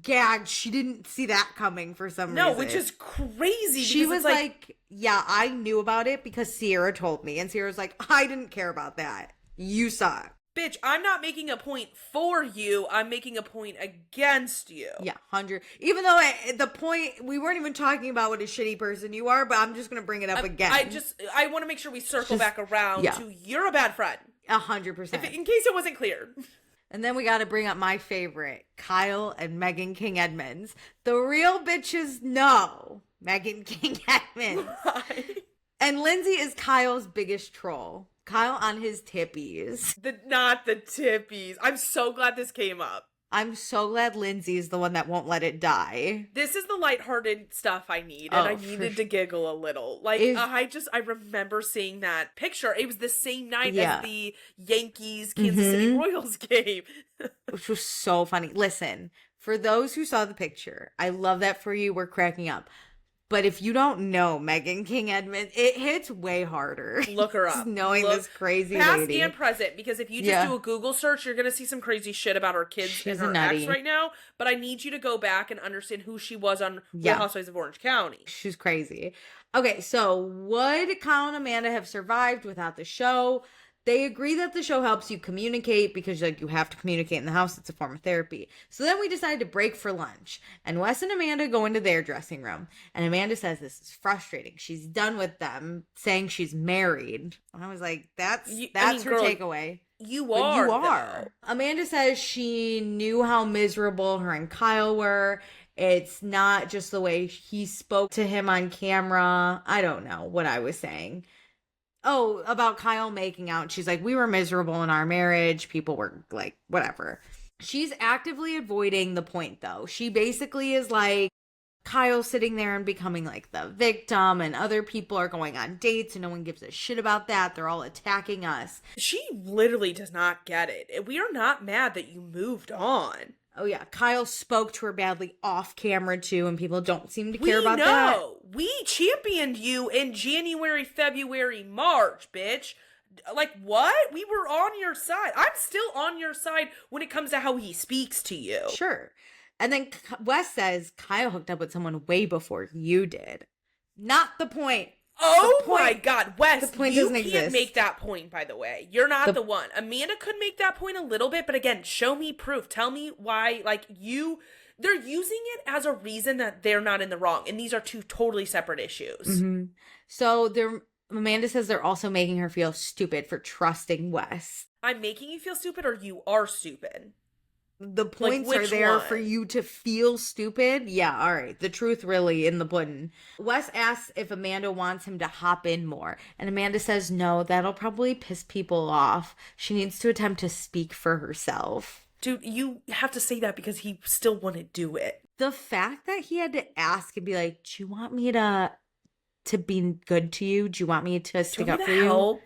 Gagged. She didn't see that coming for some reason. No, which is crazy. She was like, yeah, I knew about it because Sierra told me. And Sierra's like, I didn't care about that. You saw it. Bitch, I'm not making a point for you. I'm making a point against you. Yeah, 100. Even though at the point, we weren't even talking about what a shitty person you are, but I'm just going to bring it up again. I want to make sure we circle back around to you're a bad friend. 100%. In case it wasn't clear. And then we got to bring up my favorite, Kyle and Megan King Edmonds. The real bitches know Megan King Edmonds. Why? And Lindsay is Kyle's biggest troll. Kyle on his tippies. Not the tippies. I'm so glad this came up. I'm so glad Lindsay is the one that won't let it die. This is the lighthearted stuff I need, and I needed to giggle a little. Like, I remember seeing that picture. It was the same night as the Yankees Kansas City Royals game. Which was so funny. Listen, for those who saw the picture, I love that for you. We're cracking up. But if you don't know Megan King Edmonds, it hits way harder. Look her up. Knowing this crazy past lady. And present, because if you just do a Google search, you're going to see some crazy shit about her kids and her ex right now. But I need you to go back and understand who she was on Real Housewives of Orange County. She's crazy. Okay, so would Kyle and Amanda have survived without the show? They agree that the show helps you communicate because you have to communicate in the house. It's a form of therapy. So then we decided to break for lunch. And Wes and Amanda go into their dressing room. And Amanda says this is frustrating. She's done with them saying she's married. And I was like, that's her girl, takeaway. You are. Though. Amanda says she knew how miserable her and Kyle were. It's not just the way he spoke to him on camera. I don't know what I was saying. Oh, about Kyle making out. She's like, we were miserable in our marriage. People were like, whatever. She's actively avoiding the point, though. She basically is like, Kyle's sitting there and becoming like the victim, and other people are going on dates and no one gives a shit about that. They're all attacking us. She literally does not get it. We are not mad that you moved on. Oh, yeah. Kyle spoke to her badly off camera, too, and people don't seem to care about that. We championed you in January, February, March, bitch. Like, what? We were on your side. I'm still on your side when it comes to how he speaks to you. Sure. And then Wes says Kyle hooked up with someone way before you did. Not the point. Oh my God, Wes, the point you can't exist. Make that point, by the way. You're not the one. Amanda could make that point a little bit, but again, show me proof. Tell me why, they're using it as a reason that they're not in the wrong. And these are two totally separate issues. Mm-hmm. So Amanda says they're also making her feel stupid for trusting Wes. I'm making you feel stupid or you are stupid? the points are which there one? for you to feel stupid. Yeah, all right. The truth really in the pudding. Wes asks if Amanda wants him to hop in more. And Amanda says no, that'll probably piss people off. She needs to attempt to speak for herself. Dude, you have to say that because he still wouldn't do it. The fact that he had to ask and be like, do you want me to be good to you? Do you want me to stick up for you? Help?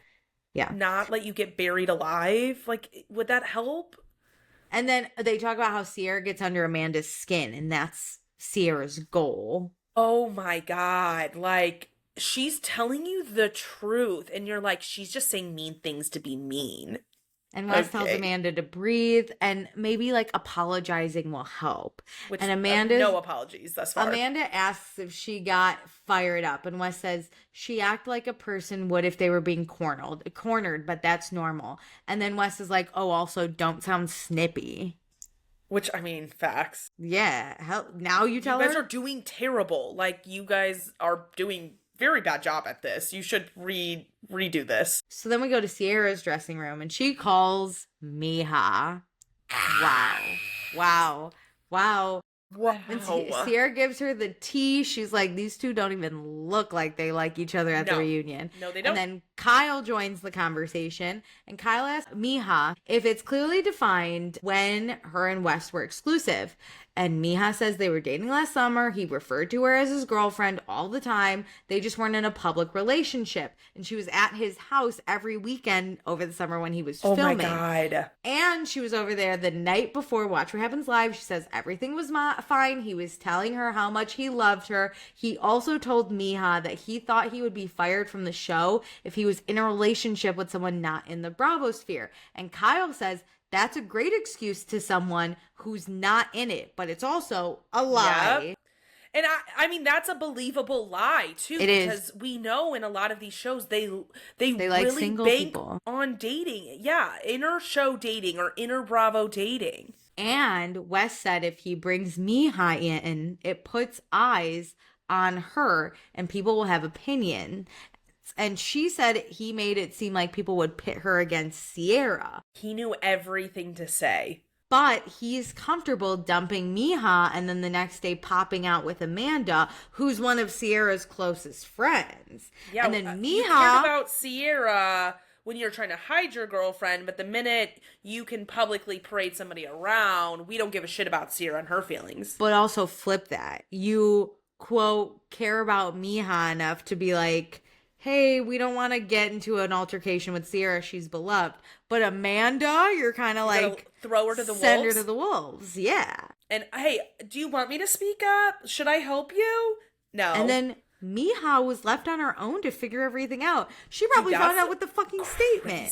Yeah. Not let you get buried alive? Like, would that help? And then they talk about how Sierra gets under Amanda's skin, and that's Sierra's goal. Oh my God. Like, she's telling you the truth, and you're like, she's just saying mean things to be mean. And Wes tells Amanda to breathe, and maybe like apologizing will help. Which, and Amanda, no apologies thus far. Amanda asks if she got fired up, and Wes says she acted like a person would if they were being cornered, but that's normal. And then Wes is like, oh, also don't sound snippy. Which, I mean, facts. Yeah, hell, now you tell her? You guys are doing terrible. Like, you guys are doing very bad job at this. You should redo this. So then we go to Sierra's dressing room, and she calls Meija. Wow. Wow. And Sierra gives her the tea. She's like, these two don't even look like they like each other at the reunion. No, they don't. And then Kyle joins the conversation, and Kyle asks Meija if it's clearly defined when her and Wes were exclusive. And Meija says they were dating last summer. He referred to her as his girlfriend all the time. They just weren't in a public relationship. And she was at his house every weekend over the summer when he was filming. Oh my God. And she was over there the night before Watch What Happens Live. She says everything was fine. He was telling her how much he loved her. He also told Meija that he thought he would be fired from the show if he was in a relationship with someone not in the Bravo sphere. And Kyle says that's a great excuse to someone who's not in it, but it's also a lie. Yep. And I mean, that's a believable lie too. It because is. we know in a lot of these shows they like really single bank people on dating. Yeah, inner show dating or inner Bravo dating. And Wes said if he brings Meija in, it puts eyes on her and people will have opinion. And she said he made it seem like people would pit her against Sierra. He knew everything to say. But he's comfortable dumping Meija and then the next day popping out with Amanda, who's one of Sierra's closest friends. Yeah, and then Meija... You cared about Sierra when you're trying to hide your girlfriend, but the minute you can publicly parade somebody around, we don't give a shit about Sierra and her feelings. But also flip that. You, quote, care about Meija enough to be like, hey, we don't want to get into an altercation with Sierra. She's beloved. But Amanda, you're kind of like... throw her to the wolves? Send her to the wolves, yeah. And, hey, do you want me to speak up? Should I help you? No. And then Meija was left on her own to figure everything out. She probably found out with the fucking statement.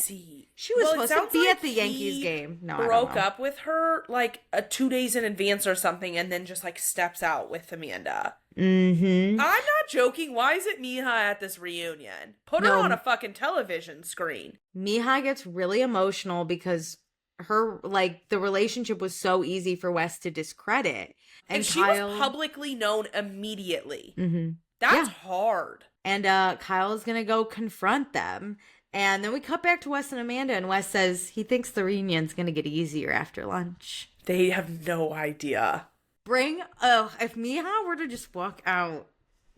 She was supposed to be at the Yankees game. No, broke up with her like 2 days in advance or something and then just like steps out with Amanda. Mm-hmm. I'm not joking. Why is it Meija at this reunion? Put her on a fucking television screen. Meija gets really emotional because her, like, the relationship was so easy for Wes to discredit. And she was publicly known immediately. Mm-hmm. That's hard. And Kyle is going to go confront them. And then we cut back to Wes and Amanda, and Wes says he thinks the reunion's going to get easier after lunch. They have no idea. If Meija were to just walk out.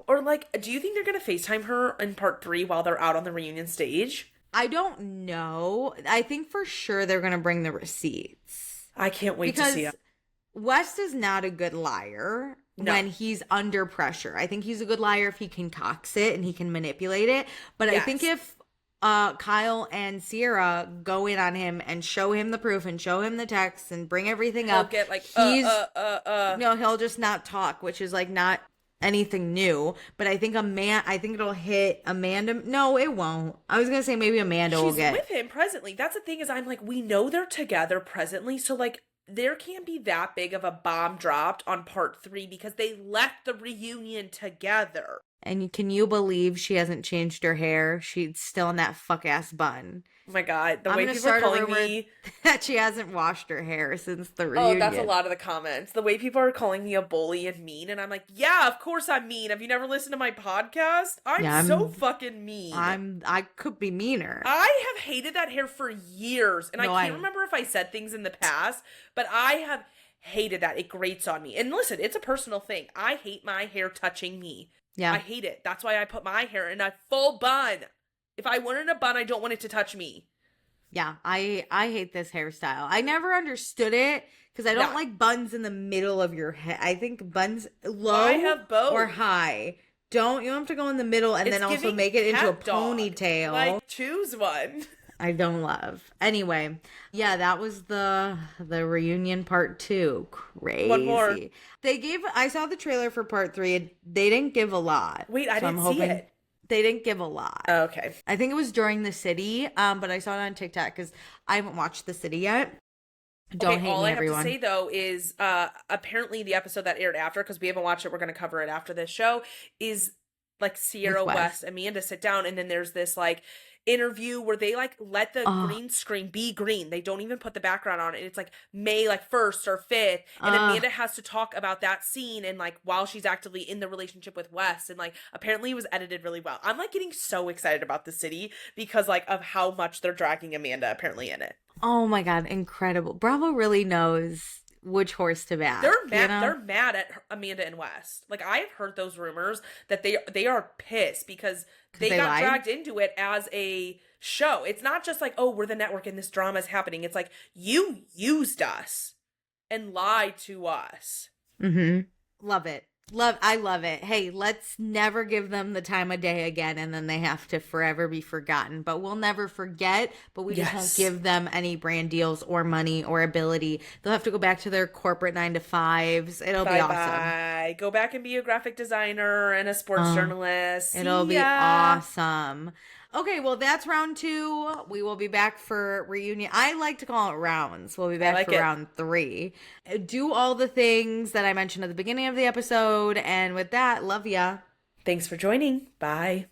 Or, like, do you think they're going to FaceTime her in part 3 while they're out on the reunion stage? I don't know. I think for sure they're going to bring the receipts. I can't wait to see it. Wes is not a good liar when he's under pressure. I think he's a good liar if he concocts it and he can manipulate it. But I think if Kyle and Sierra go in on him and show him the proof and show him the texts and bring everything up, get like, no, he'll just not talk, which is like not anything new. But I think it'll hit Amanda. No, it won't. I was gonna say maybe Amanda will get with him presently. That's the thing is I'm like, we know they're together presently, so like there can't be that big of a bomb dropped on part 3 because they left the reunion together. And can you believe she hasn't changed her hair? She's still in that fuck ass bun. Oh my God. The I'm way gonna people are start a calling rumor me. that she hasn't washed her hair since the Oh, reunion. that's a lot of the comments. The way people are calling me a bully and mean, and I'm like, yeah, of course I'm mean. Have you never listened to my podcast? I'm Yeah, so fucking mean. I could be meaner. I have hated that hair for years, and No, I can't remember if I said things in the past, but I have hated that. It grates on me. And listen, it's a personal thing. I hate my hair touching me. Yeah. I hate it. That's why I put my hair in a full bun. If I want it in a bun, I don't want it to touch me. Yeah, I hate this hairstyle. I never understood it because I don't like buns in the middle of your head. I think buns low I have both. or high. You don't have to go in the middle and then also make it into a ponytail. Like, choose one. I don't love. Anyway, yeah, that was the reunion part 2. Crazy. One more. I saw the trailer for part 3. They didn't give a lot. Wait, I didn't see it. They didn't give a lot. Oh, okay. I think it was during the city, but I saw it on TikTok because I haven't watched the city yet. Don't hate all me, I everyone. have to say though is apparently the episode that aired after, because we haven't watched it, we're going to cover it after this show, is like Sierra West, Amanda sit down, and then there's this like interview where they like let the green screen be green. They don't even put the background on it. It's like May like 1st or 5th, and Amanda has to talk about that scene and like while she's actively in the relationship with Wes, and like apparently it was edited really well. I'm like getting so excited about the city because like of how much they're dragging Amanda apparently in it. Oh my God, incredible. Bravo really knows which horse to back. They're mad. They're mad at Amanda and West. Like I have heard those rumors that they are pissed because they got dragged into it as a show. It's not just like, oh, we're the network and this drama is happening. It's like you used us and lied to us. Love it. I love it. Hey, let's never give them the time of day again and then they have to forever be forgotten. But we'll never forget, but we just won't give them any brand deals or money or ability. They'll have to go back to their corporate 9-to-5s. It'll be awesome. Bye. Go back and be a graphic designer and a sports journalist. It'll be awesome. Okay, well, that's round 2. We will be back for reunion. I like to call it rounds. We'll be back for round 3. Do all the things that I mentioned at the beginning of the episode. And with that, love ya. Thanks for joining. Bye.